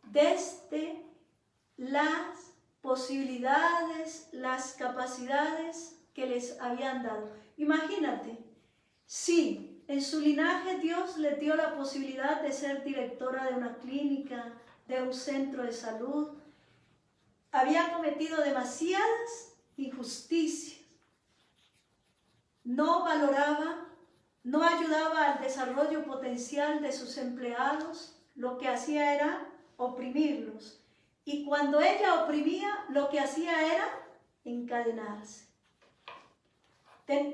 desde las posibilidades, las capacidades que les habían dado. Imagínate, si en su linaje Dios les dio la posibilidad de ser directora de una clínica, de un centro de salud, había cometido demasiadas injusticias. No valoraba, no ayudaba al desarrollo potencial de sus empleados, lo que hacía era oprimirlos. Y cuando ella oprimía, lo que hacía era encadenarse.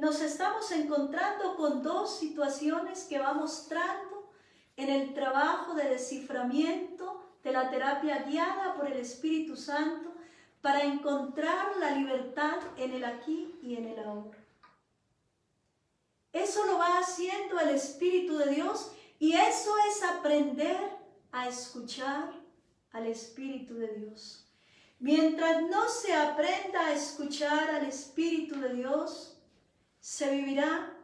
Nos estamos encontrando con dos situaciones que va mostrando en el trabajo de desciframiento de la terapia guiada por el Espíritu Santo para encontrar la libertad en el aquí y en el ahora. Eso lo va haciendo el Espíritu de Dios y eso es aprender a escuchar al Espíritu de Dios. Mientras no se aprenda a escuchar al Espíritu de Dios, se vivirá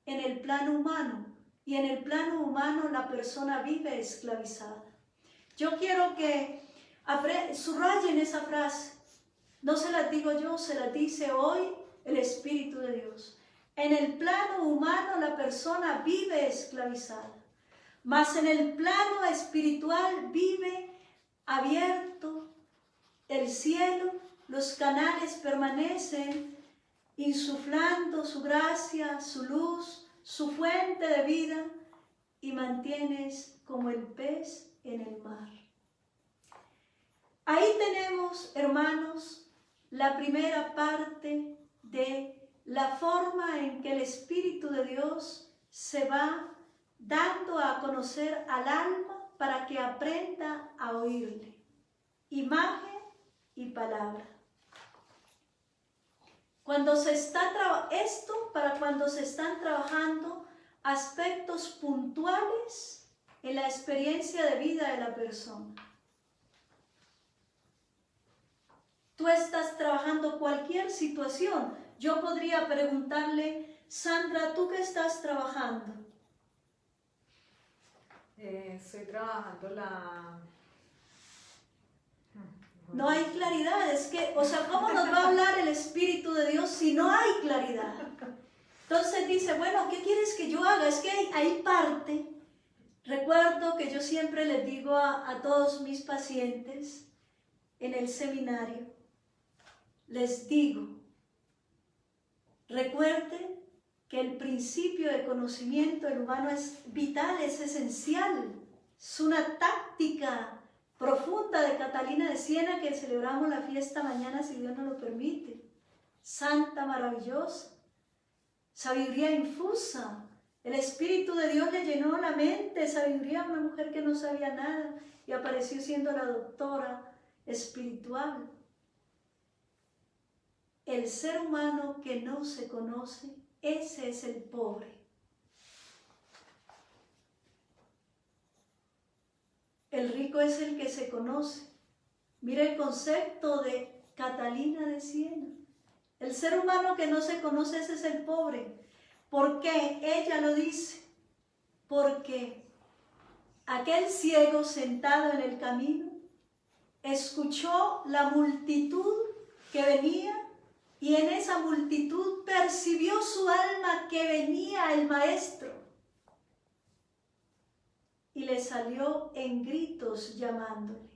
en el plano humano y en el plano humano la persona vive esclavizada. Yo quiero que subrayen esa frase. No se la digo yo, se la dice hoy el Espíritu de Dios. En el plano humano la persona vive esclavizada, mas en el plano espiritual vive abierto el cielo, los canales permanecen insuflando su gracia, su luz, su fuente de vida y mantienes como el pez en el mar. Ahí tenemos, hermanos, la primera parte de la forma en que el Espíritu de Dios se va dando a conocer al alma para que aprenda a oírle. Imagen y palabra. Cuando se está cuando se están trabajando aspectos puntuales en la experiencia de vida de la persona. Tú estás trabajando cualquier situación. Yo podría preguntarle, Sandra, ¿tú qué estás trabajando? Estoy trabajando la... No hay claridad, es que, o sea, ¿cómo nos va a hablar el Espíritu de Dios si no hay claridad? Entonces dice, bueno, ¿qué quieres que yo haga? Es que hay parte. Recuerdo que yo siempre les digo a todos mis pacientes en el seminario, les digo, recuerden que el principio de conocimiento del humano es vital, es esencial, es una táctica profunda de Catalina de Siena que celebramos la fiesta mañana si Dios nos lo permite. Santa, maravillosa, sabiduría infusa. El Espíritu de Dios le llenó la mente, sabiduría a una mujer que no sabía nada y apareció siendo la doctora espiritual. El ser humano que no se conoce, ese es el pobre. El rico es el que se conoce. Mira el concepto de Catalina de Siena. El ser humano que no se conoce, ese es el pobre. ¿Por qué? Ella lo dice. Porque aquel ciego sentado en el camino escuchó la multitud que venía y en esa multitud percibió su alma que venía el maestro y le salió en gritos llamándole.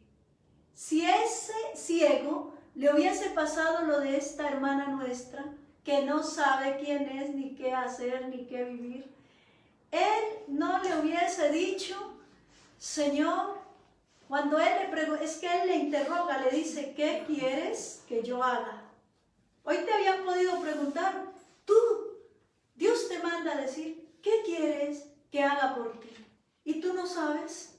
Si ese ciego le hubiese pasado lo de esta hermana nuestra, que no sabe quién es, ni qué hacer, ni qué vivir, él no le hubiese dicho, Señor, cuando él le pregunta, es que él le interroga, le dice, ¿qué quieres que yo haga? Hoy te habían podido preguntar, tú, Dios te manda a decir, ¿qué quieres que haga por ti? ¿Y tú no sabes?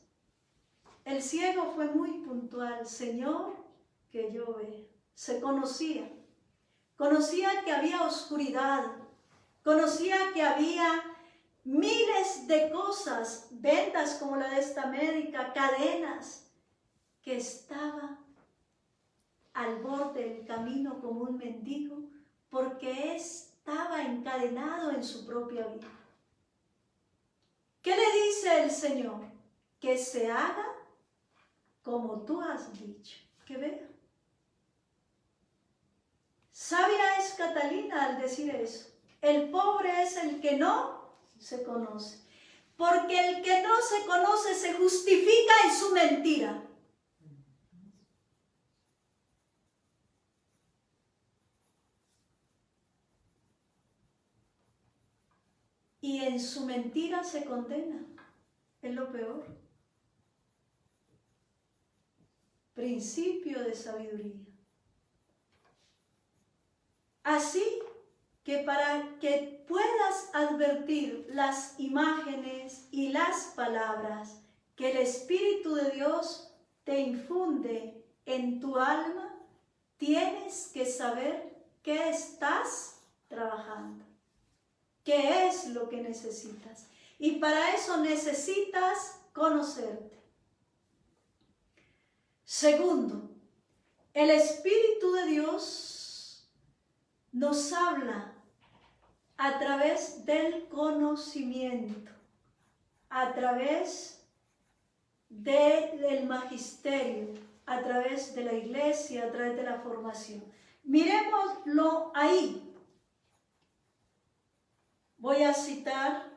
El ciego fue muy puntual, Señor, que yo vea. Se conocía que había oscuridad, conocía que había miles de cosas, vendas como la de esta médica, cadenas, que estaba al borde del camino como un mendigo, porque estaba encadenado en su propia vida. ¿Qué le dice el Señor? Que se haga como tú has dicho, que vea. Sabia es Catalina al decir eso. El pobre es el que no se conoce, porque el que no se conoce se justifica en su mentira. Y en su mentira se condena. Es lo peor. Principio de sabiduría. Así que para que puedas advertir las imágenes y las palabras que el Espíritu de Dios te infunde en tu alma, tienes que saber qué estás trabajando, qué es lo que necesitas. Y para eso necesitas conocerte. Segundo, el Espíritu de Dios nos habla a través del conocimiento, a través del magisterio, a través de la iglesia, a través de la formación. Miremoslo ahí. Voy a citar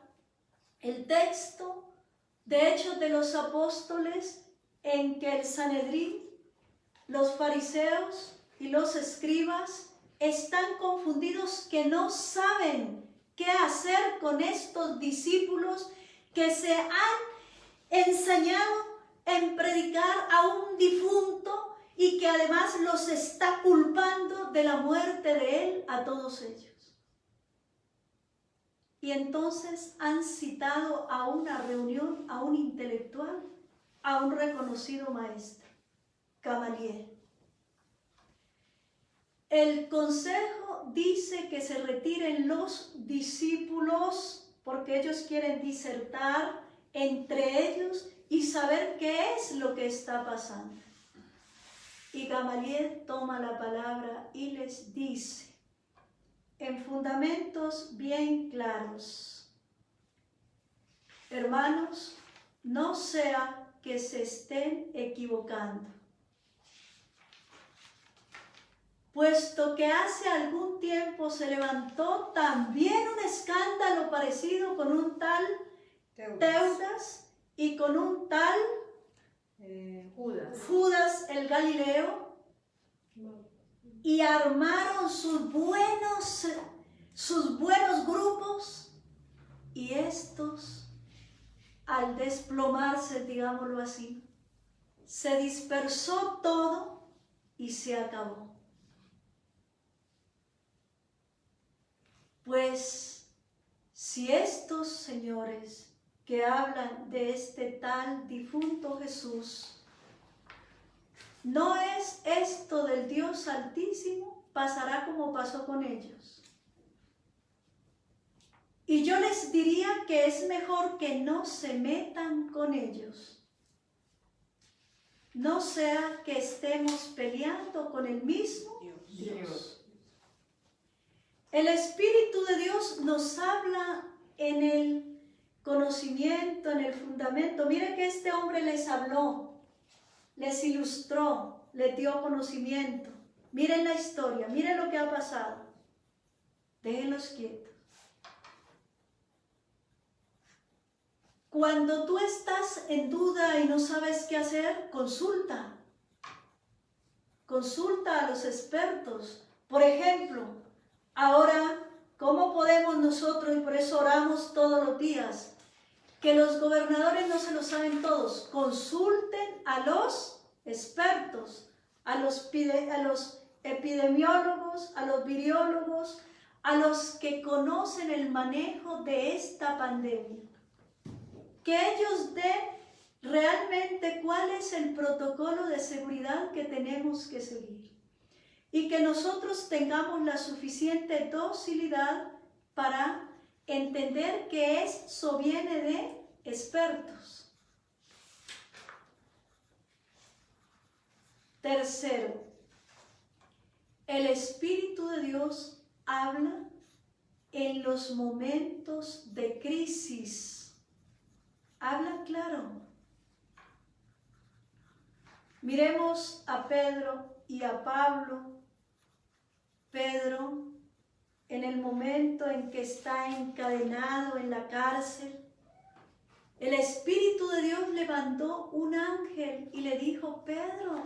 el texto de Hechos de los Apóstoles, en que el Sanedrín, los fariseos y los escribas están confundidos, que no saben qué hacer con estos discípulos que se han enseñado en predicar a un difunto y que además los está culpando de la muerte de él a todos ellos. Y entonces han citado a una reunión a un intelectual, a un reconocido maestro, Gamaliel. El consejo dice que se retiren los discípulos porque ellos quieren disertar entre ellos y saber qué es lo que está pasando. Y Gamaliel toma la palabra y les dice, en fundamentos bien claros, hermanos, no sea que se estén equivocando, puesto que hace algún tiempo se levantó también un escándalo parecido con un tal Teudas y con un tal Judas el Galileo, y armaron sus buenos grupos, y estos, al desplomarse, digámoslo así, se dispersó todo y se acabó. Pues si estos señores que hablan de este tal difunto Jesús, no es esto del Dios Altísimo, pasará como pasó con ellos. Y yo les diría que es mejor que no se metan con ellos, no sea que estemos peleando con el mismo Dios. El Espíritu de Dios nos habla en el conocimiento, en el fundamento. Miren que este hombre les habló, les ilustró, les dio conocimiento. Miren la historia, miren lo que ha pasado. Déjenlos quietos. Cuando tú estás en duda y no sabes qué hacer, consulta. Consulta a los expertos. Por ejemplo, ahora, ¿cómo podemos nosotros, y por eso oramos todos los días, que los gobernadores no se lo saben todos? Consulten a los expertos, a los epidemiólogos, a los virólogos, a los que conocen el manejo de esta pandemia. Que ellos den realmente cuál es el protocolo de seguridad que tenemos que seguir. Y que nosotros tengamos la suficiente docilidad para entender que eso viene de expertos. Tercero, el Espíritu de Dios habla en los momentos de crisis. Habla claro. Miremos a Pedro y a Pablo. Pedro, en el momento en que está encadenado en la cárcel, el Espíritu de Dios le mandó un ángel y le dijo: Pedro,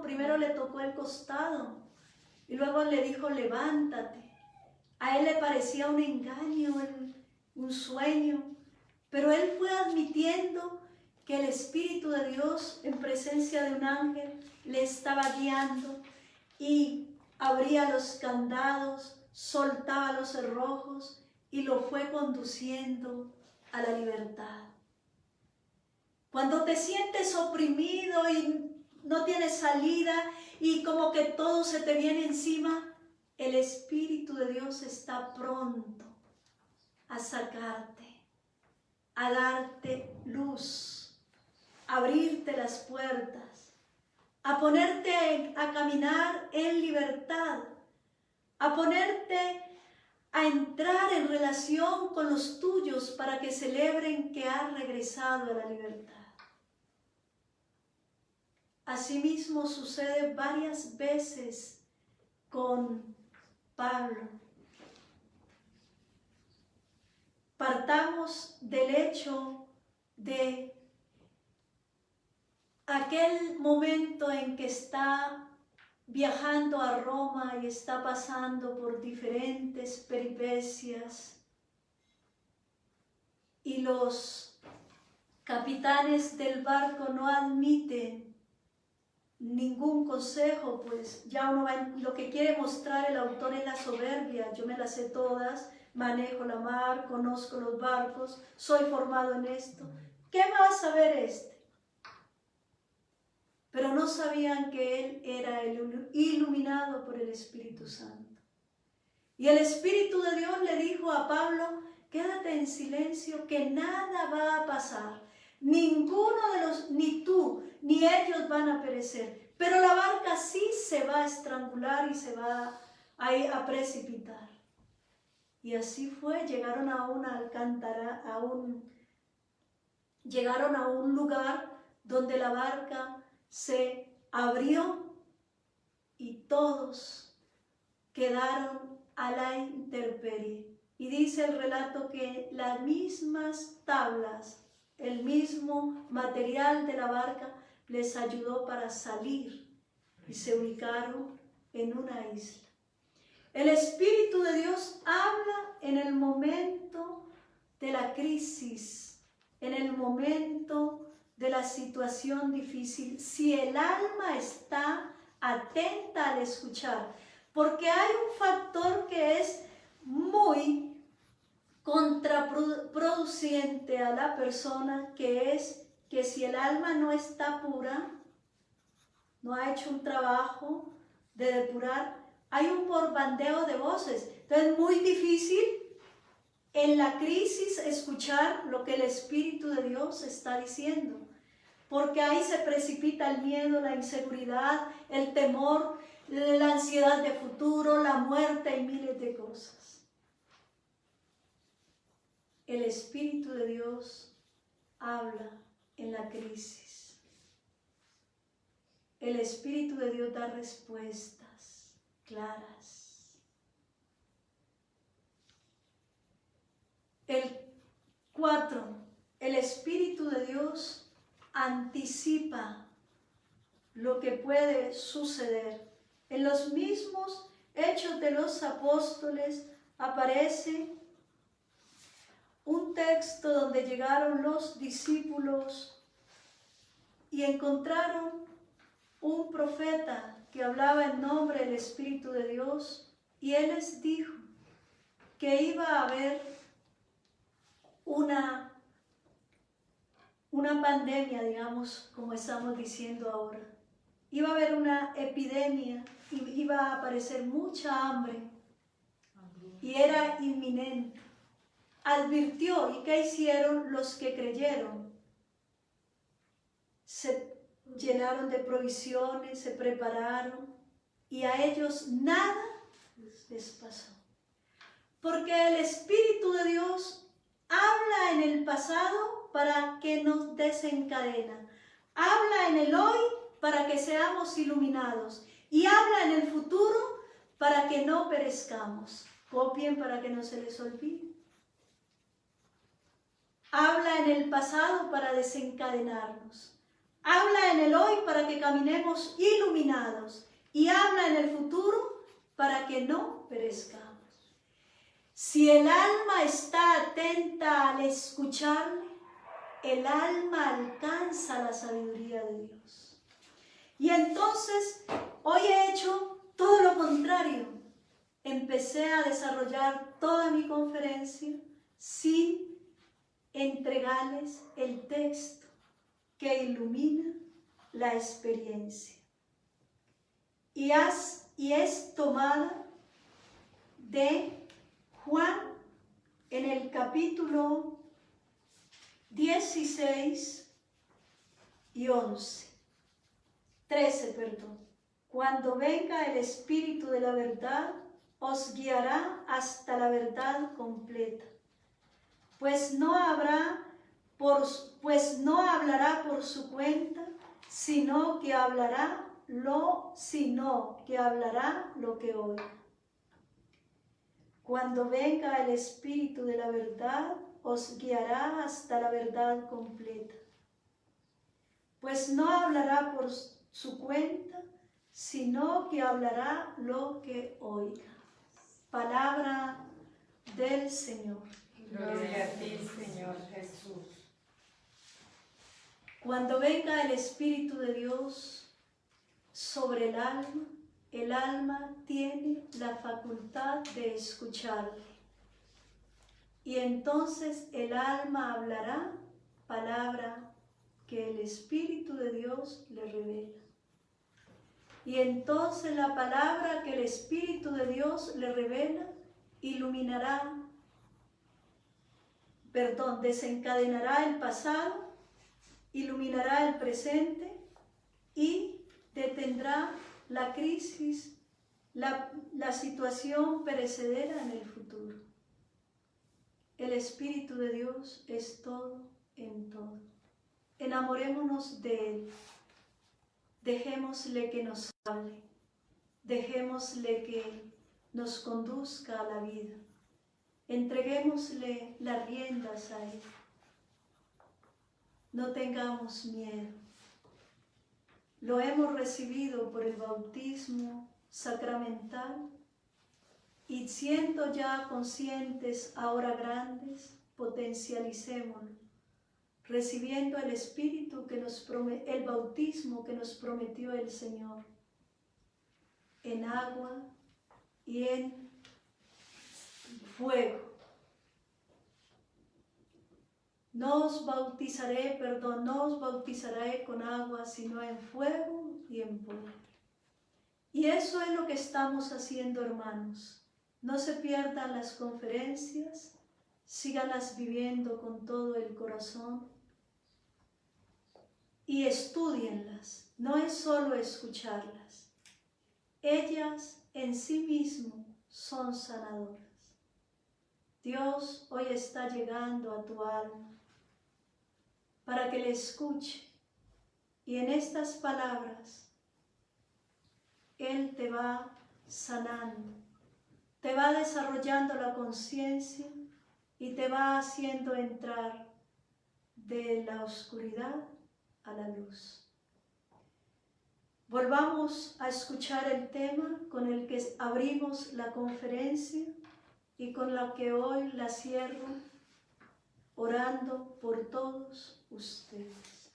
primero le tocó el costado y luego le dijo: levántate. A él le parecía un engaño, un sueño, pero él fue admitiendo que el Espíritu de Dios, en presencia de un ángel, le estaba guiando y abría los candados, soltaba los cerrojos y lo fue conduciendo a la libertad. Cuando te sientes oprimido y no tienes salida y como que todo se te viene encima, el Espíritu de Dios está pronto a sacarte, a darte luz, a abrirte las puertas, a ponerte a caminar en libertad, a ponerte a entrar en relación con los tuyos para que celebren que has regresado a la libertad. Asimismo sucede varias veces con Pablo. Partamos del hecho de aquel momento en que está viajando a Roma y está pasando por diferentes peripecias y los capitanes del barco no admiten ningún consejo, pues ya uno va, lo que quiere mostrar el autor es la soberbia. Yo me las sé todas, manejo la mar, conozco los barcos, soy formado en esto. ¿Qué va a saber este? Pero no sabían que él era el iluminado por el Espíritu Santo. Y el Espíritu de Dios le dijo a Pablo: quédate en silencio, que nada va a pasar. Ninguno de los, ni tú, ni ellos van a perecer. Pero la barca sí se va a estrangular y se va a precipitar. Y así fue, llegaron a una alcántara, llegaron a un lugar donde la barca se abrió y todos quedaron a la intemperie. Y dice el relato que las mismas tablas, el mismo material de la barca les ayudó para salir y se ubicaron en una isla. El Espíritu de Dios habla en el momento de la crisis, en el momento de la situación difícil, si el alma está atenta al escuchar, porque hay un factor que es muy contraproducente a la persona, que es que si el alma no está pura, no ha hecho un trabajo de depurar, hay un borbandeo de voces. Entonces es muy difícil en la crisis escuchar lo que el Espíritu de Dios está diciendo, porque ahí se precipita el miedo, la inseguridad, el temor, la ansiedad de futuro, la muerte y miles de cosas. El Espíritu de Dios habla en la crisis. el Espíritu de Dios da respuestas claras. El 4, el Espíritu de Dios anticipa lo que puede suceder. En los mismos Hechos de los Apóstoles aparece un texto donde llegaron los discípulos y encontraron un profeta que hablaba en nombre del Espíritu de Dios, y él les dijo que iba a haber una pandemia, digamos, como estamos diciendo ahora. Iba a haber una epidemia, iba a aparecer mucha hambre y era inminente. Advirtió, ¿y qué hicieron los que creyeron? Se llenaron de provisiones, se prepararon y a ellos nada les pasó. Porque el Espíritu de Dios habla en el pasado para que nos desencadena. Habla en el hoy para que seamos iluminados. Y habla en el futuro para que no perezcamos. Copien para que no se les olvide. Habla en el pasado para desencadenarnos. Habla en el hoy para que caminemos iluminados. Y habla en el futuro para que no perezcamos. Si el alma está atenta al escucharle, el alma alcanza la sabiduría de Dios. Y entonces, hoy he hecho todo lo contrario. Empecé a desarrollar toda mi conferencia sin entregarles el texto que ilumina la experiencia. Y es tomada de Juan en el capítulo 16 y 13, perdón. Cuando venga el Espíritu de la verdad, os guiará hasta la verdad completa. Pues no hablará por su cuenta, sino que hablará lo que oiga. Cuando venga el Espíritu de la verdad, os guiará hasta la verdad completa. Pues no hablará por su cuenta, sino que hablará lo que oiga. Palabra del Señor. Gloria a ti, Señor Jesús. Cuando venga el Espíritu de Dios sobre el alma tiene la facultad de escucharle. Y entonces el alma hablará palabra que el Espíritu de Dios le revela. Y entonces la palabra que el Espíritu de Dios le revela desencadenará el pasado, iluminará el presente y detendrá la crisis, la situación perecedera en el futuro. El Espíritu de Dios es todo en todo. Enamorémonos de Él. Dejémosle que nos hable. Dejémosle que nos conduzca a la vida. Entreguémosle las riendas a Él. No tengamos miedo. Lo hemos recibido por el bautismo sacramental y siendo ya conscientes, ahora grandes, potencialicémoslo, recibiendo el Espíritu el bautismo que nos prometió el Señor, en agua y en fuego. No os bautizaré con agua, sino en fuego y en poder. Y eso es lo que estamos haciendo, hermanos. No se pierdan las conferencias, síganlas viviendo con todo el corazón y estúdienlas. No es solo escucharlas. Ellas en sí mismas son sanadoras. Dios hoy está llegando a tu alma para que le escuche y en estas palabras Él te va sanando, te va desarrollando la conciencia y te va haciendo entrar de la oscuridad a la luz. Volvamos a escuchar el tema con el que abrimos la conferencia y con la que hoy la cierro, orando por todos ustedes.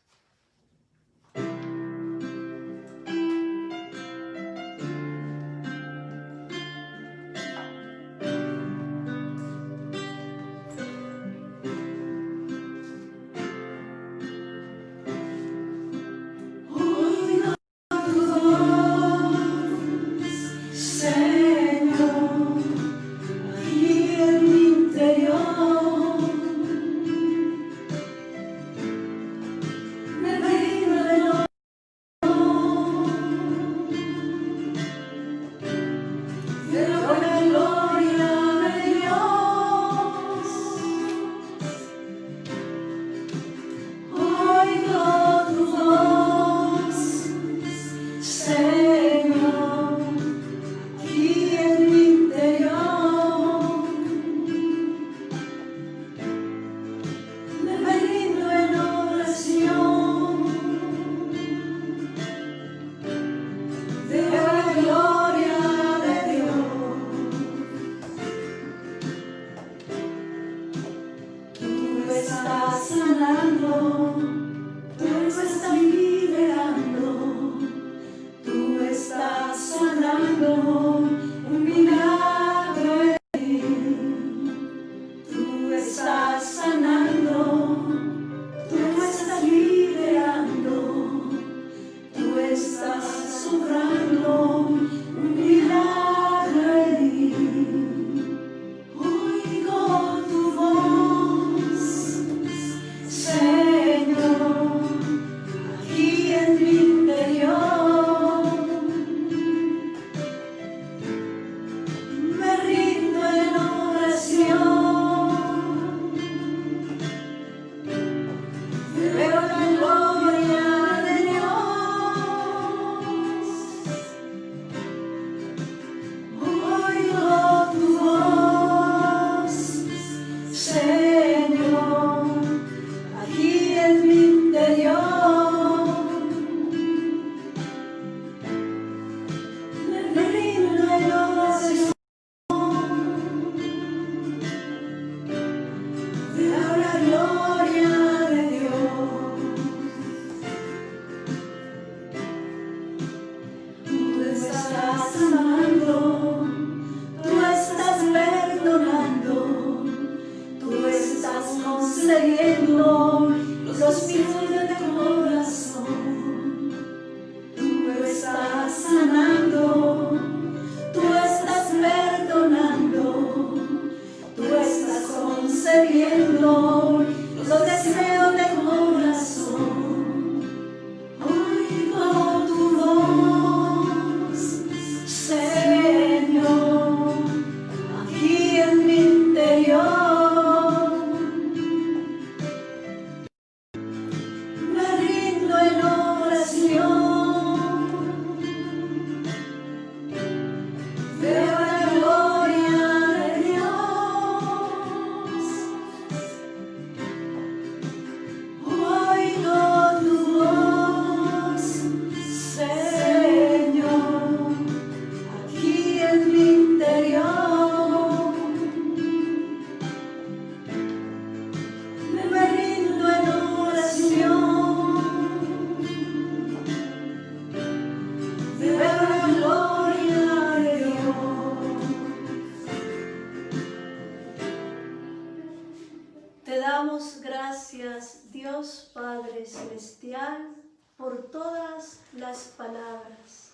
Dios Padre Celestial, por todas las palabras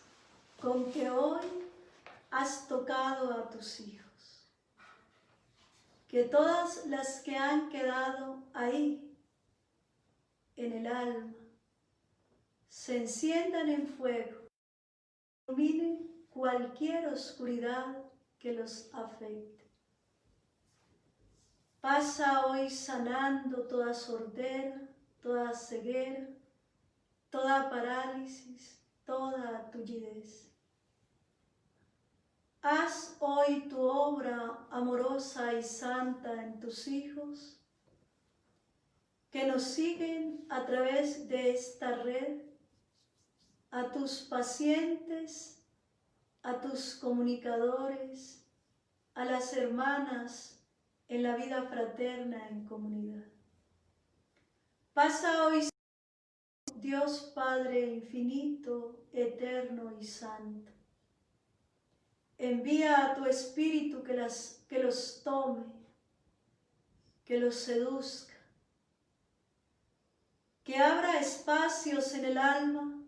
con que hoy has tocado a tus hijos. Que todas las que han quedado ahí, en el alma, se enciendan en fuego, iluminen cualquier oscuridad que los afecte. Pasa hoy sanando toda sordera, toda ceguera, toda parálisis, toda tullidez. haz hoy tu obra amorosa y santa en tus hijos, que nos siguen a través de esta red, a tus pacientes, a tus comunicadores, a las hermanas en la vida fraterna en comunidad. Pasa hoy, Dios Padre infinito, eterno y santo. Envía a tu Espíritu que los tome, que los seduzca, que abra espacios en el alma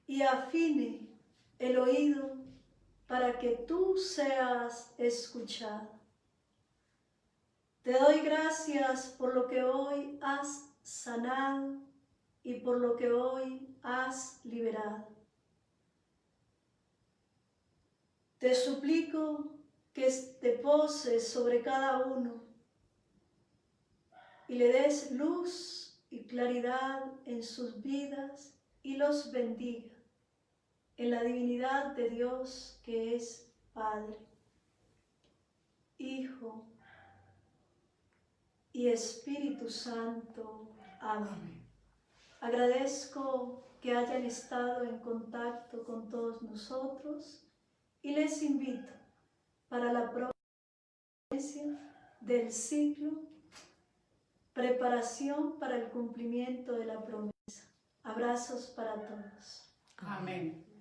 y afine el oído para que tú seas escuchado. Te doy gracias por lo que hoy has sanado y por lo que hoy has liberado. Te suplico que te poses sobre cada uno y le des luz y claridad en sus vidas y los bendiga en la divinidad de Dios que es Padre, Hijo y Espíritu Santo. Amén. Agradezco que hayan estado en contacto con todos nosotros y les invito para la próxima del ciclo Preparación para el cumplimiento de la promesa. Abrazos para todos. Amén.